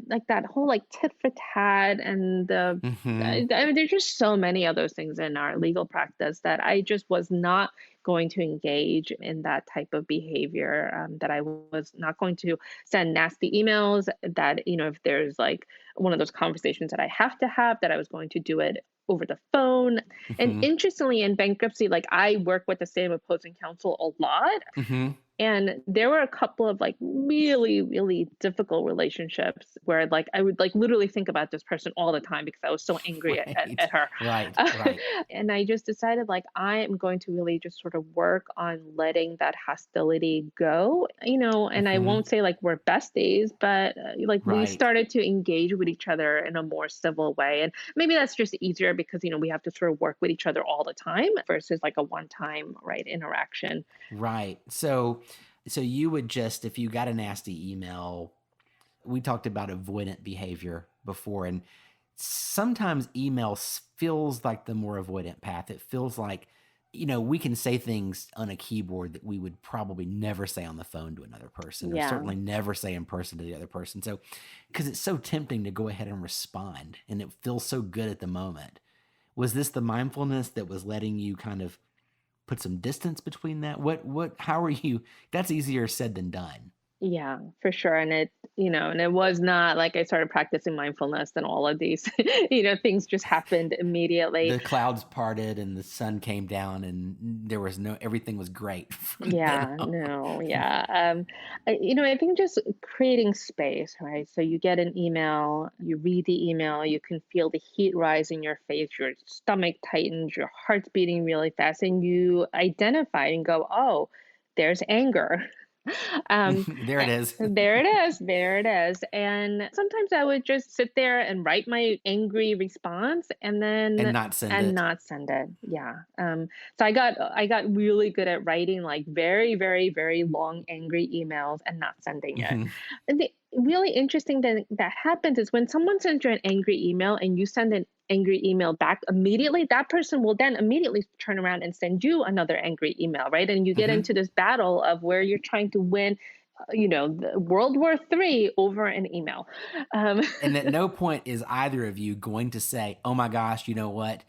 like that whole like tit for tat and Hmm. I mean, there's just so many of those things in our legal practice that I just was not going to engage in that type of behavior. That I was not going to send nasty emails. That if there's like one of those conversations that I have to have, that I was going to do it over the phone. And Hmm. interestingly, in bankruptcy, like I work with the same opposing counsel a lot. Hmm. And there were a couple of like really, really difficult relationships where like I would like literally think about this person all the time because I was so angry at, at, Right. at her. Right. Right. And I just decided like I am going to really just sort of work on letting that hostility go, and I Hmm. won't say like we're besties, but like we Right. started to engage with each other in a more civil way. And maybe that's just easier because, we have to sort of work with each other all the time versus like a one time, right, interaction. Right. So you would just, if you got a nasty email, we talked about avoidant behavior before, and sometimes email feels like the more avoidant path. It feels like, we can say things on a keyboard that we would probably never say on the phone to another person, or Yeah. certainly never say in person to the other person. So, because it's so tempting to go ahead and respond, and it feels so good at the moment. Was this the mindfulness that was letting you kind of put some distance between that? How are you? That's easier said than done. Yeah, for sure. And and it was not like I started practicing mindfulness and all of these, things just happened immediately. The clouds parted and the sun came down and everything was great from then Yeah, on. no, yeah. I think just creating space, right? So you get an email, you read the email, you can feel the heat rise in your face, your stomach tightens, your heart's beating really fast, and you identify and go, oh, there's anger. Um, There it is. there it is, there it is. And sometimes I would just sit there and write my angry response And not send and it. not send it. Yeah. So I got really good at writing like very, very, very long angry emails and not sending it. Mhm. And the really interesting thing that happens is when someone sends you an angry email and you send an angry email back immediately, that person will then immediately turn around and send you another angry email, right? And you get Mhm. into this battle of where you're trying to win, the World War III over an email. Um, And at no point is either of you going to say, "Oh my gosh, you know what?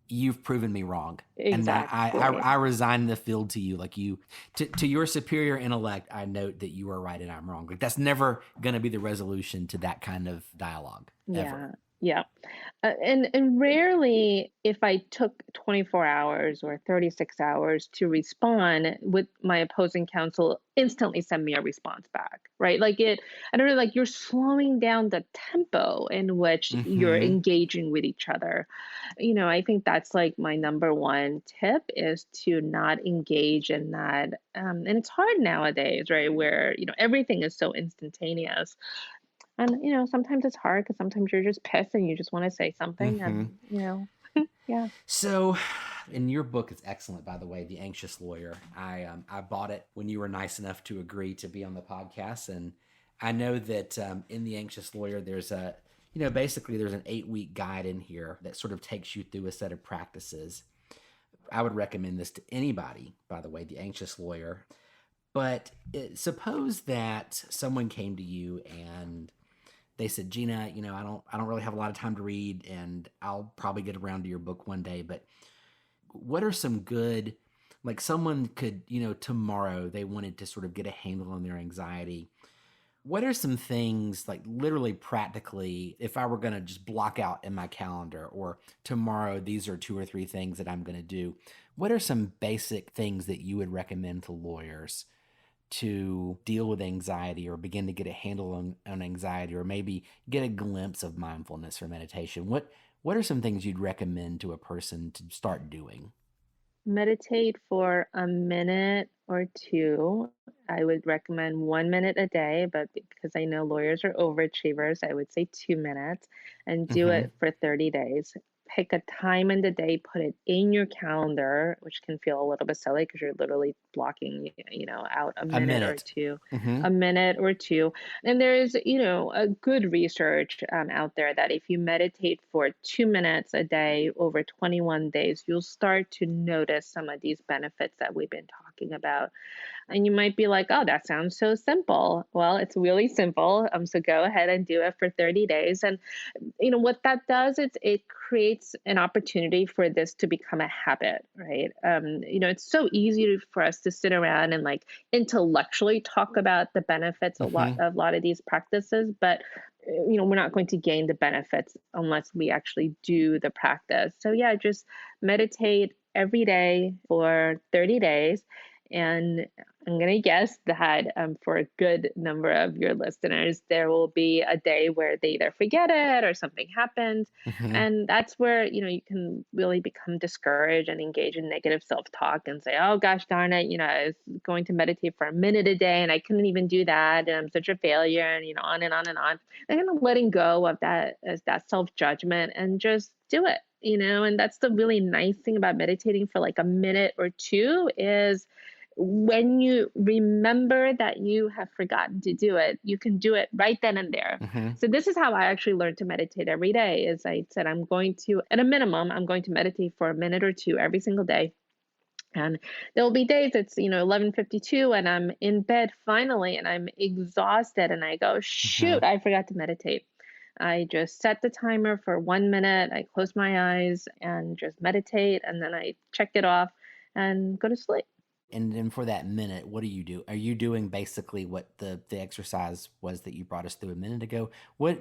You've proven me wrong." And exactly. I resign the field to you, like to your superior intellect. I note that you are right and I'm wrong. Like that's never going to be the resolution to that kind of dialogue ever. Yeah. Yeah. And rarely, if I took 24 hours or 36 hours to respond, would my opposing counsel instantly send me a response back, right? I don't know, like you're slowing down the tempo in which you're Hmm. engaging with each other. I think that's like my number one tip is to not engage in that. And it's hard nowadays, right? Where, everything is so instantaneous. And, sometimes it's hard because sometimes you're just pissed and you just want to say something Hmm. and, yeah. So, in your book, it's excellent, by the way, The Anxious Lawyer. I bought it when you were nice enough to agree to be on the podcast, and I know that in The Anxious Lawyer, basically there's an 8-week guide in here that sort of takes you through a set of practices. I would recommend this to anybody, by the way, The Anxious Lawyer. But suppose that someone came to you and they said, "Jeena, I don't really have a lot of time to read, and I'll probably get around to your book one day, but what are some good, like someone could, tomorrow they wanted to sort of get a handle on their anxiety. What are some things, like literally practically, if I were going to just block out in my calendar, or tomorrow these are 2 or 3 things that I'm going to do? What are some basic things that you would recommend to lawyers to deal with anxiety, or begin to get a handle on anxiety, or maybe get a glimpse of mindfulness or meditation? What are some things you'd recommend to a person to start doing? Meditate for a minute or two. I would recommend 1 minute a day, but because I know lawyers are overachievers, I would say 2 minutes and do Hmm. it for 30 days. Pick a time in the day, put it in your calendar, which can feel a little bit silly because you're literally blocking, out A minute. Hmm. a minute or two. And there is, a good research out there that if you meditate for 2 minutes a day over 21 days, you'll start to notice some of these benefits that we've been talking about. And you might be like, oh, that sounds so simple. Well, it's really simple. So go ahead and do it for 30 days. And what that does is it creates an opportunity for this to become a habit, right? It's so easy for us to sit around and like intellectually talk about the benefits Hmm. a lot of these practices, but we're not going to gain the benefits unless we actually do the practice. So yeah, just meditate every day for 30 days. And I'm going to guess that for a good number of your listeners, there will be a day where they either forget it or something happens. Hmm. And that's where, you can really become discouraged and engage in negative self talk and say, oh gosh, darn it, I was going to meditate for a minute a day and I couldn't even do that. And I'm such a failure, and, on and on and on. And kind of letting go of that as that self judgment and just do it. And that's the really nice thing about meditating for like a minute or two is when you remember that you have forgotten to do it, you can do it right then and there. Hmm. So this is how I actually learned to meditate every day. Is I said I'm going to, at a minimum, I'm going to meditate for a minute or two every single day. And there will be days it's 11:52 and I'm in bed finally and I'm exhausted and I go, Hmm. shoot, I forgot to meditate. I just set the timer for 1 minute. I close my eyes and just meditate, and then I check it off. and go to sleep. And then for that minute, what do you do? Are you doing basically what the exercise was that you brought us through a minute ago? What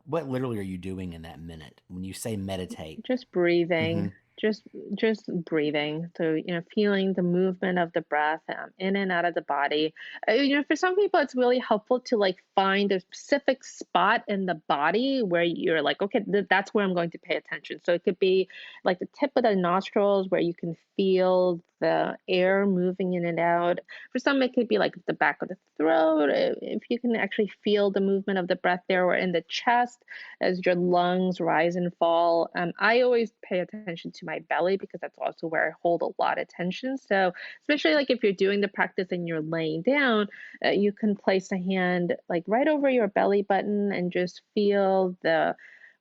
literally are you doing in that minute when you say meditate? Just Hmm. breathing, just just breathing. So, feeling the movement of the breath in and out of the body. For some people, it's really helpful to like find a specific spot in the body where you're like, okay, that's where I'm going to pay attention. So it could be like the tip of the nostrils where you can feel the air moving in and out. For some, it could be like the back of the throat. If you can actually feel the movement of the breath there, or in the chest as your lungs rise and fall. I always pay attention to my belly because that's also where I hold a lot of tension. So, especially like if you're doing the practice and you're laying down, you can place a hand like right over your belly button and just feel the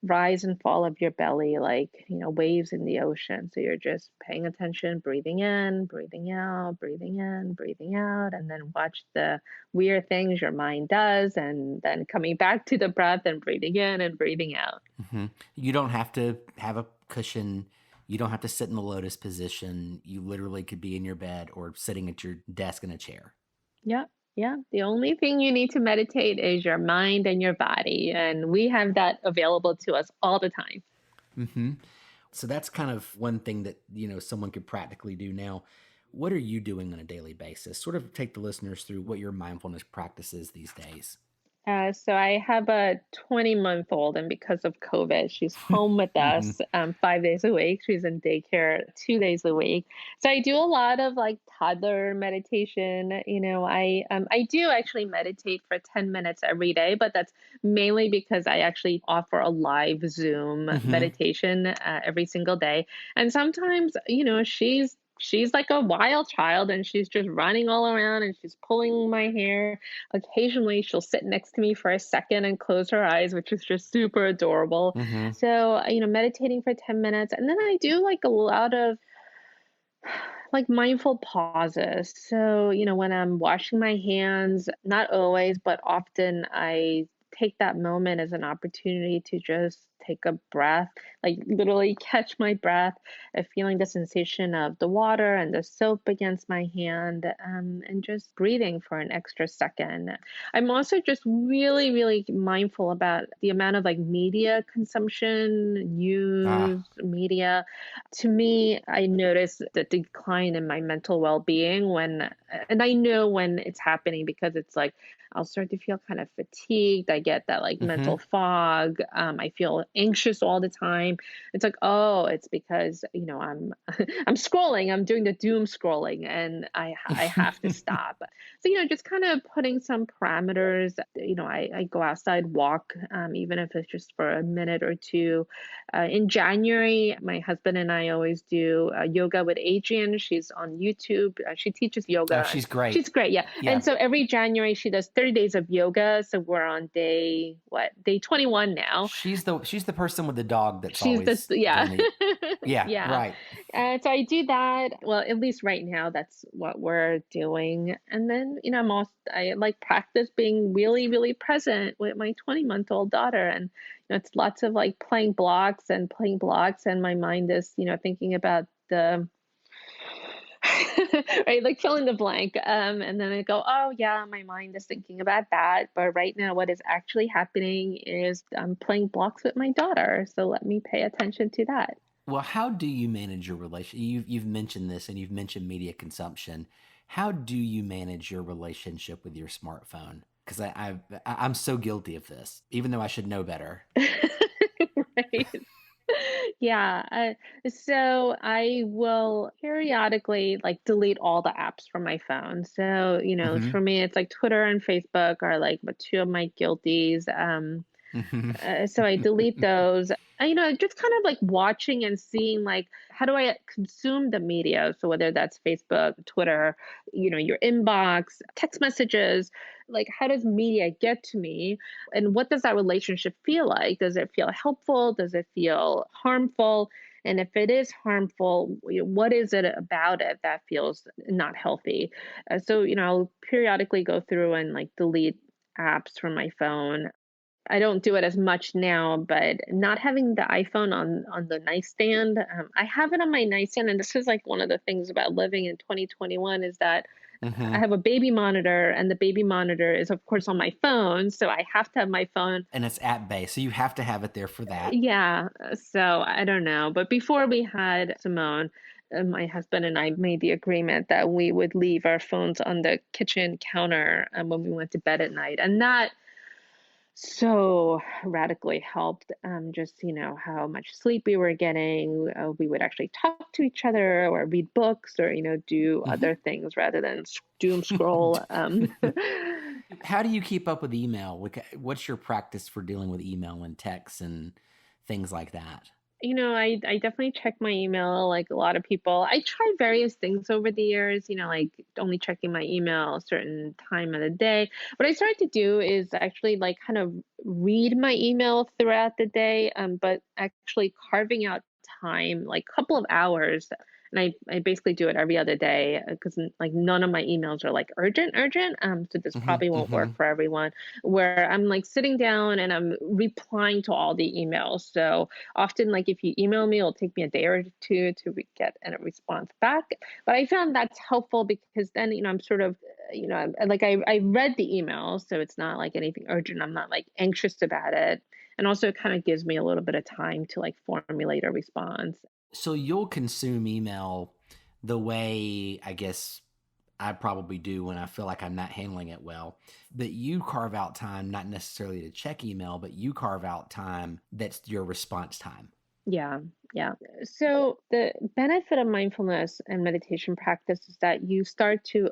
rise and fall of your belly like, waves in the ocean. So you're just paying attention, breathing in, breathing out, breathing in, breathing out, and then watch the weird things your mind does, and then coming back to the breath and breathing in and breathing out. Hmm. You don't have to have a cushion. You don't have to sit in the lotus position. You literally could be in your bed or sitting at your desk in a chair. Yeah. Yeah. The only thing you need to meditate is your mind and your body. And we have that available to us all the time. Hmm. So that's kind of one thing that, someone could practically do now. What are you doing on a daily basis? Sort of take the listeners through what your mindfulness practice is these days. So I have a 20-month-old, and because of COVID, she's home with Hmm. us 5 days a week. She's in daycare 2 days a week. So I do a lot of like toddler meditation. I do actually meditate for 10 minutes every day, but that's mainly because I actually offer a live Zoom Hmm. meditation every single day. And sometimes, she's like a wild child, and she's just running all around and she's pulling my hair. Occasionally, she'll sit next to me for a second and close her eyes, which is just super adorable. Hmm. So, meditating for 10 minutes. And then I do like a lot of like mindful pauses. So, when I'm washing my hands, not always, but often I take that moment as an opportunity to just take a breath, like literally catch my breath, feeling the sensation of the water and the soap against my hand, and just breathing for an extra second. I'm also just really, really mindful about the amount of like media consumption, Ah. news, media. To me, I notice the decline in my mental well-being and I know when it's happening because it's like I'll start to feel kind of fatigued. I get that like mental Hmm. fog. I feel anxious all the time. It's like, oh, it's because I'm I'm scrolling. I'm doing the doom scrolling, and I have to stop. So just kind of putting some parameters. I go outside, walk, even if it's just for a minute or two. In January, my husband and I always do yoga with Adrienne. She's on YouTube. She teaches Oh, yoga, and she's great. she's great. Yeah. And Yeah. so every January, she does 30 days of yoga. So we're on day 21 now. She's the person with the dog that's She's the, always yeah. doing the. Yeah, Yeah. right. So I do that. Well, at least right now, that's what we're doing. And then, I like practice being really, really present with my 20-month-old daughter. And, it's lots of like playing blocks and playing blocks. And my mind is, thinking about the, right, like fill in the blank. And then I go, oh, yeah, my mind is thinking about that. But right now, what is actually happening is I'm playing blocks with my daughter. So let me pay attention to that. Well, how do you manage your relation? You've mentioned this, and you've mentioned media consumption. How do you manage your relationship with your smartphone? Because I'm so guilty of this, even though I should know better. Right. Yeah. So I will periodically like delete all the apps from my phone. So, Hmm. for me, it's like Twitter and Facebook are like two of my guilties. Hmm. So I delete those. Just kind of like watching and seeing like how do I consume the media? So whether that's Facebook, Twitter, your inbox, text messages, like how does media get to me? And what does that relationship feel like? Does it feel helpful? Does it feel harmful? And if it is harmful, what is it about it that feels not healthy? So, I'll periodically go through and like delete apps from my phone. I don't do it as much now, but not having the iPhone on the nightstand, I have it on my nightstand, and this is like one of the things about living in 2021 is that I Hmm. have a baby monitor, and the baby monitor is, of course, on my phone, so I have to have my phone. And it's app based, so you have to have it there for that. Yeah, so I don't know. But before we had Simone, my husband and I made the agreement that we would leave our phones on the kitchen counter when we went to bed at night. And that so radically helped just, how much sleep we were getting. We would actually talk to each other or read books or, do other Hmm. things rather than doom scroll. How do you keep up with email? What's your practice for dealing with email and texts and things like that? I definitely check my email like a lot of people. I try various things over the years, like only checking my email a certain time of the day. What I started to do is actually like kind of read my email throughout the day, but actually carving out time, like a couple of hours. And I basically do it every other day because like none of my emails are like urgent. So this Hmm. probably won't Hmm. work for everyone. Where I'm like sitting down and I'm replying to all the emails. So often, like if you email me, it'll take me a day or two to get a response back. But I found that's helpful because then, I'm sort of, like I read the email, so it's not like anything urgent. I'm not like anxious about it. And also, it kind of gives me a little bit of time to like formulate a response. So you'll consume email the way I guess I probably do when I feel like I'm not handling it well. But you carve out time, not necessarily to check email, but you carve out time that's your response time. Yeah, yeah. So the benefit of mindfulness and meditation practice is that you start to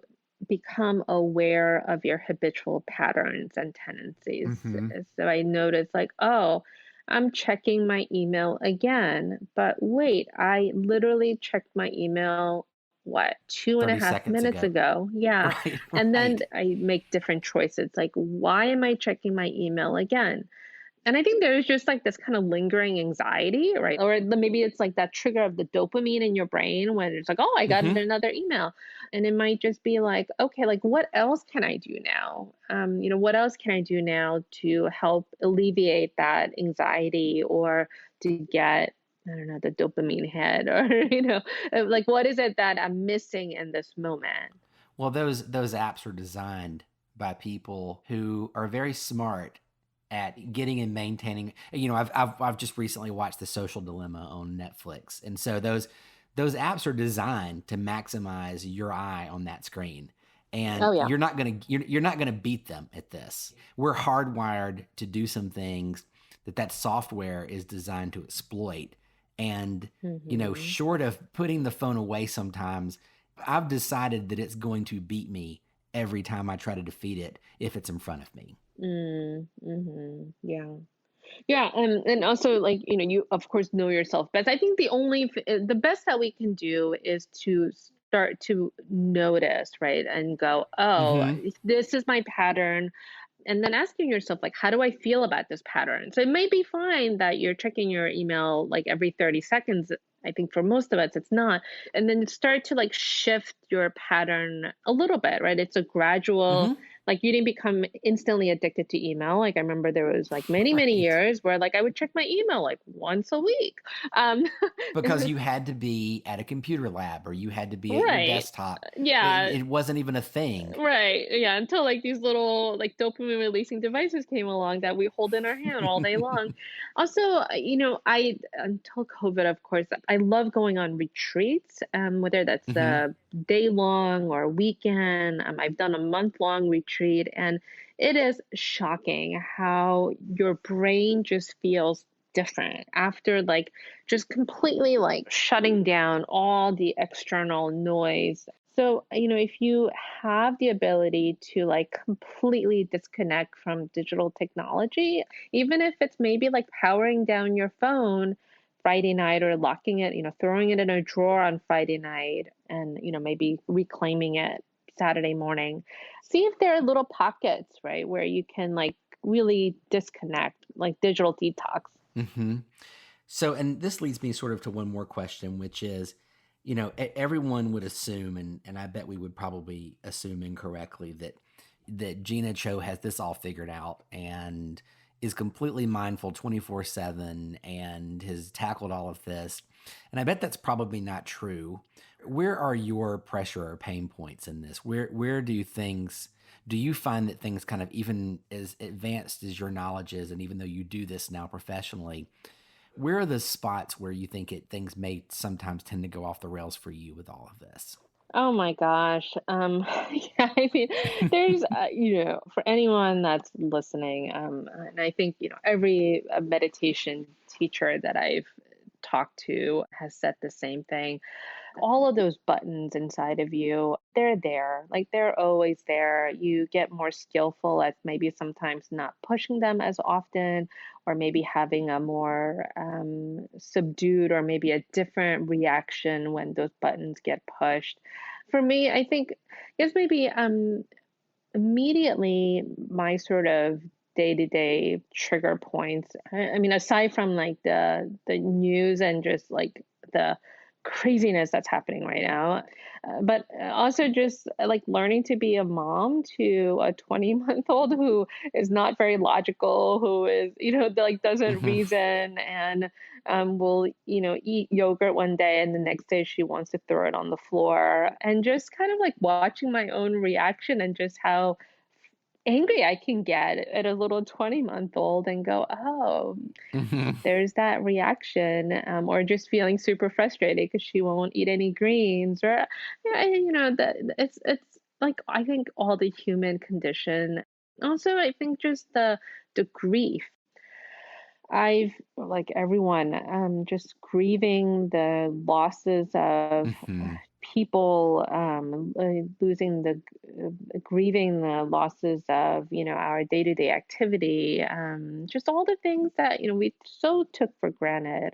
become aware of your habitual patterns and tendencies. Hmm. So I noticed like, oh, I'm checking my email again, but wait, I literally checked my email, what, two and a 30 half seconds minutes ago. ago? Yeah. Right, And then right. I make different choices. Like, why am I checking my email again? And I think there's just like this kind of lingering anxiety, right? Or maybe it's like that trigger of the dopamine in your brain when it's like, oh, I got Hmm. another email. And it might just be like, okay, like what else can I do now? What else can I do now to help alleviate that anxiety or to get, I don't know, the dopamine hit or, like what is it that I'm missing in this moment? Well, those apps are designed by people who are very smart at getting and maintaining. I've just recently watched The Social Dilemma on Netflix, and so those apps are designed to maximize your eye on that screen. And Oh, yeah. you're not gonna beat them at this. We're hardwired to do some things that software is designed to exploit. And Hmm. short of putting the phone away sometimes, I've decided that it's going to beat me every time I try to defeat it if it's in front of me. Yeah. Yeah, and also like you of course know yourself best. I think the best that we can do is to start to notice, right, and go, oh, Hmm. this is my pattern, and then asking yourself like, how do I feel about this pattern? So it may be fine that you're checking your email like every 30 seconds. I think for most of us it's not, and then start to like shift your pattern a little bit, right? It's a gradual, Hmm. like you didn't become instantly addicted to email. Like I remember there was like many Right. years where like I would check my email like once a week. um Because you had to be at a computer lab or you had to be at your right, desktop. yeah. It wasn't even a thing. Right. Yeah. Until like these little like dopamine releasing devices came along that we hold in our hand all day long. Also, I until COVID, of course, I love going on retreats, whether that's Hmm. a day long or weekend. I've done a month long retreat, and it is shocking how your brain just feels different after like just completely like shutting down all the external noise. So, if you have the ability to like completely disconnect from digital technology, even if it's maybe like powering down your phone Friday night or locking it, throwing it in a drawer on Friday night and, maybe reclaiming it Saturday morning, see if there are little pockets, right, where you can like really disconnect, like digital detox. Hmm. So, and this leads me sort of to one more question, which is, everyone would assume, and I bet we would probably assume incorrectly that Gina Cho has this all figured out and is completely mindful 24/7 and has tackled all of this. And I bet that's probably not true. Where are your pressure or pain points in this? Where do you find that things kind of, even as advanced as your knowledge is, and even though you do this now professionally, where are the spots where you think things may sometimes tend to go off the rails for you with all of this? Oh my gosh. Yeah, I mean, there's, for anyone that's listening, and I think, every meditation teacher that I've talked to has said the same thing. All of those buttons inside of you, they're there. Like they're always there. You get more skillful at maybe sometimes not pushing them as often, or maybe having a more subdued or maybe a different reaction when those buttons get pushed. For me, I think, yes, maybe immediately my sort of day-to-day trigger points. I mean, aside from like the news and just like the craziness that's happening right now, but also just like learning to be a mom to a 20-month-old who is not very logical, who is, like doesn't Hmm. reason, and will, eat yogurt one day and the next day she wants to throw it on the floor. And just kind of like watching my own reaction and just how angry I can get at a little 20-month-old and go, oh, Hmm. there's that reaction, or just feeling super frustrated because she won't eat any greens, or, that it's like, I think all the human condition. Also, I think just the grief. I've, like everyone, just grieving the losses of Hmm. people, losing grieving the losses of, our day-to-day activity, just all the things that, we so took for granted.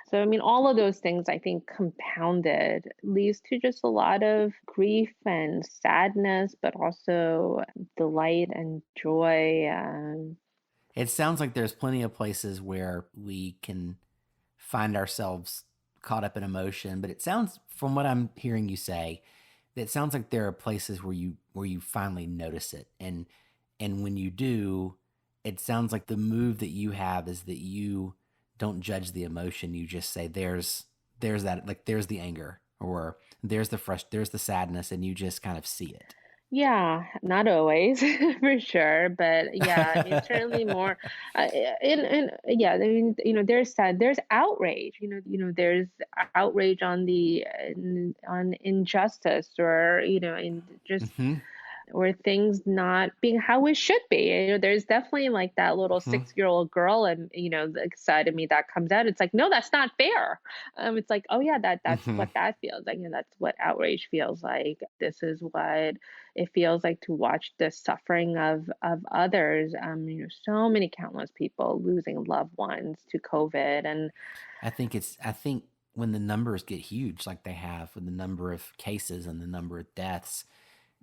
So, I mean, all of those things I think compounded leads to just a lot of grief and sadness, but also delight and joy. It sounds like there's plenty of places where we can find ourselves caught up in emotion, but it sounds, from what I'm hearing you say, that it sounds like there are places where you finally notice it, and when you do, it sounds like the move that you have is that you don't judge the emotion. You just say there's that, like there's the anger, or there's the sadness, and you just kind of see it. Yeah, not always for sure, but yeah, I mean certainly more. And yeah, I mean, there's outrage. There's outrage on on injustice, or in just, Hmm. or things not being how it should be. There's definitely like that little Hmm. 6-year-old girl, and the side of me that comes out. It's like, no, that's not fair. It's like, oh yeah, that's Hmm. what that feels like, and that's what outrage feels like. This is what it feels like to watch the suffering of others. So many countless people losing loved ones to COVID, and I think when the numbers get huge, like they have with the number of cases and the number of deaths,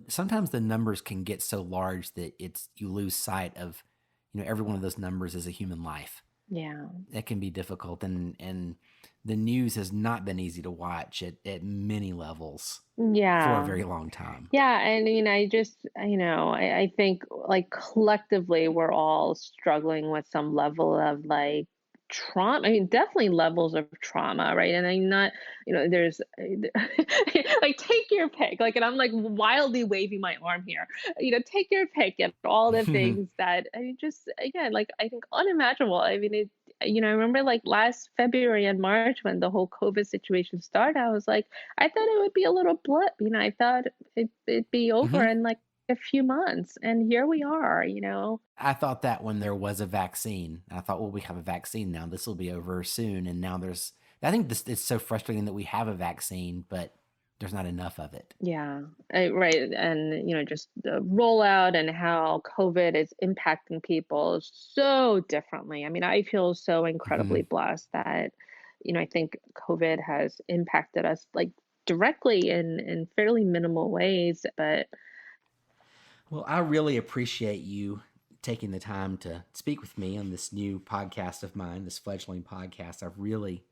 sometimes the numbers can get so large that you lose sight of, every one of those numbers is a human life. yeah. That can be difficult, and the news has not been easy to watch at many levels for a Yeah. very long time. Yeah, and I just, I think like collectively we're all struggling with some level of like trauma. I mean, definitely levels of trauma, right? And I'm not, there's like take your pick. Like, and I'm like wildly waving my arm here. Take your pick at all the things that I mean, just again, like I think unimaginable. I mean, I remember like last February and March when the whole COVID situation started. I was like, I thought it would be a little blip. I thought it'd be over Hmm. in like a few months, and here we are. I thought that when there was a vaccine, I thought, well, we have a vaccine now. This will be over soon. And now I think this it's so frustrating that we have a vaccine, but there's not enough of it. Yeah, right. And, just the rollout and how COVID is impacting people so differently. I mean, I feel so Hmm. incredibly blessed that, I think COVID has impacted us like directly in fairly minimal ways. But Well, I really appreciate you taking the time to speak with me on this new podcast of mine, this fledgling podcast. I've really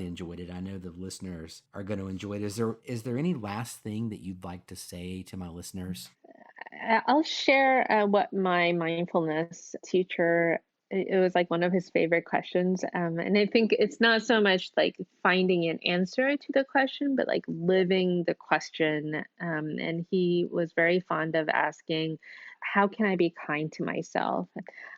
enjoyed it. I know the listeners are going to enjoy it. Is there any last thing that you'd like to say to my listeners? I'll share what my mindfulness teacher It was like one of his favorite questions. And I think it's not so much like finding an answer to the question, but like living the question. And he was very fond of asking, how can I be kind to myself?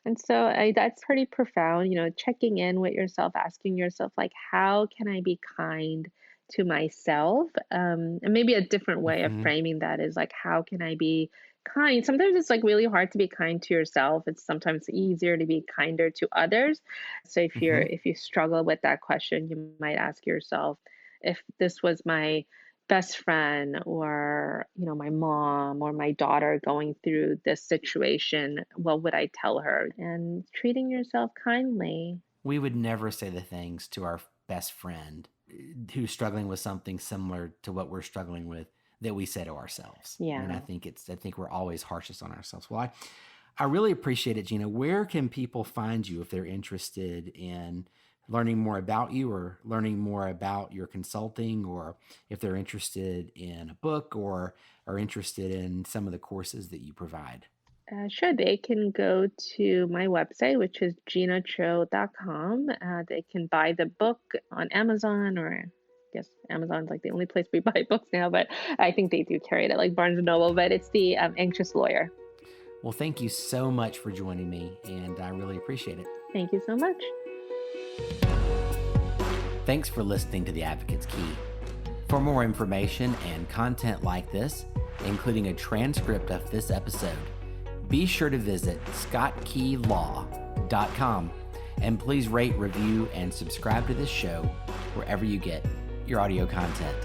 And so that's pretty profound, checking in with yourself, asking yourself, like, how can I be kind to myself? And maybe a different way of Hmm. framing that is like, how can I be kind? Sometimes it's like really hard to be kind to yourself. It's sometimes easier to be kinder to others. So Hmm. if you struggle with that question, you might ask yourself, if this was my best friend or my mom or my daughter going through this situation, what would I tell her? And treating yourself kindly. We would never say the things to our best friend who's struggling with something similar to what we're struggling with that we say to ourselves. And Yeah. I think we're always harshest on ourselves. Well, I really appreciate it, Jeena. Where can people find you if they're interested in learning more about you or learning more about your consulting, or if they're interested in a book or are interested in some of the courses that you provide? Sure, they can go to my website, which is jeenacho.com. They can buy the book on Amazon, or I guess Amazon's like the only place we buy books now, but I think they do carry it at like Barnes and Noble. But it's the Anxious Lawyer. Well, thank you so much for joining me, and I really appreciate it. Thank you so much. Thanks for listening to The Advocate's Key. For more information and content like this, including a transcript of this episode, be sure to visit scottkeylaw.com, and please rate, review, and subscribe to this show wherever you get your audio content.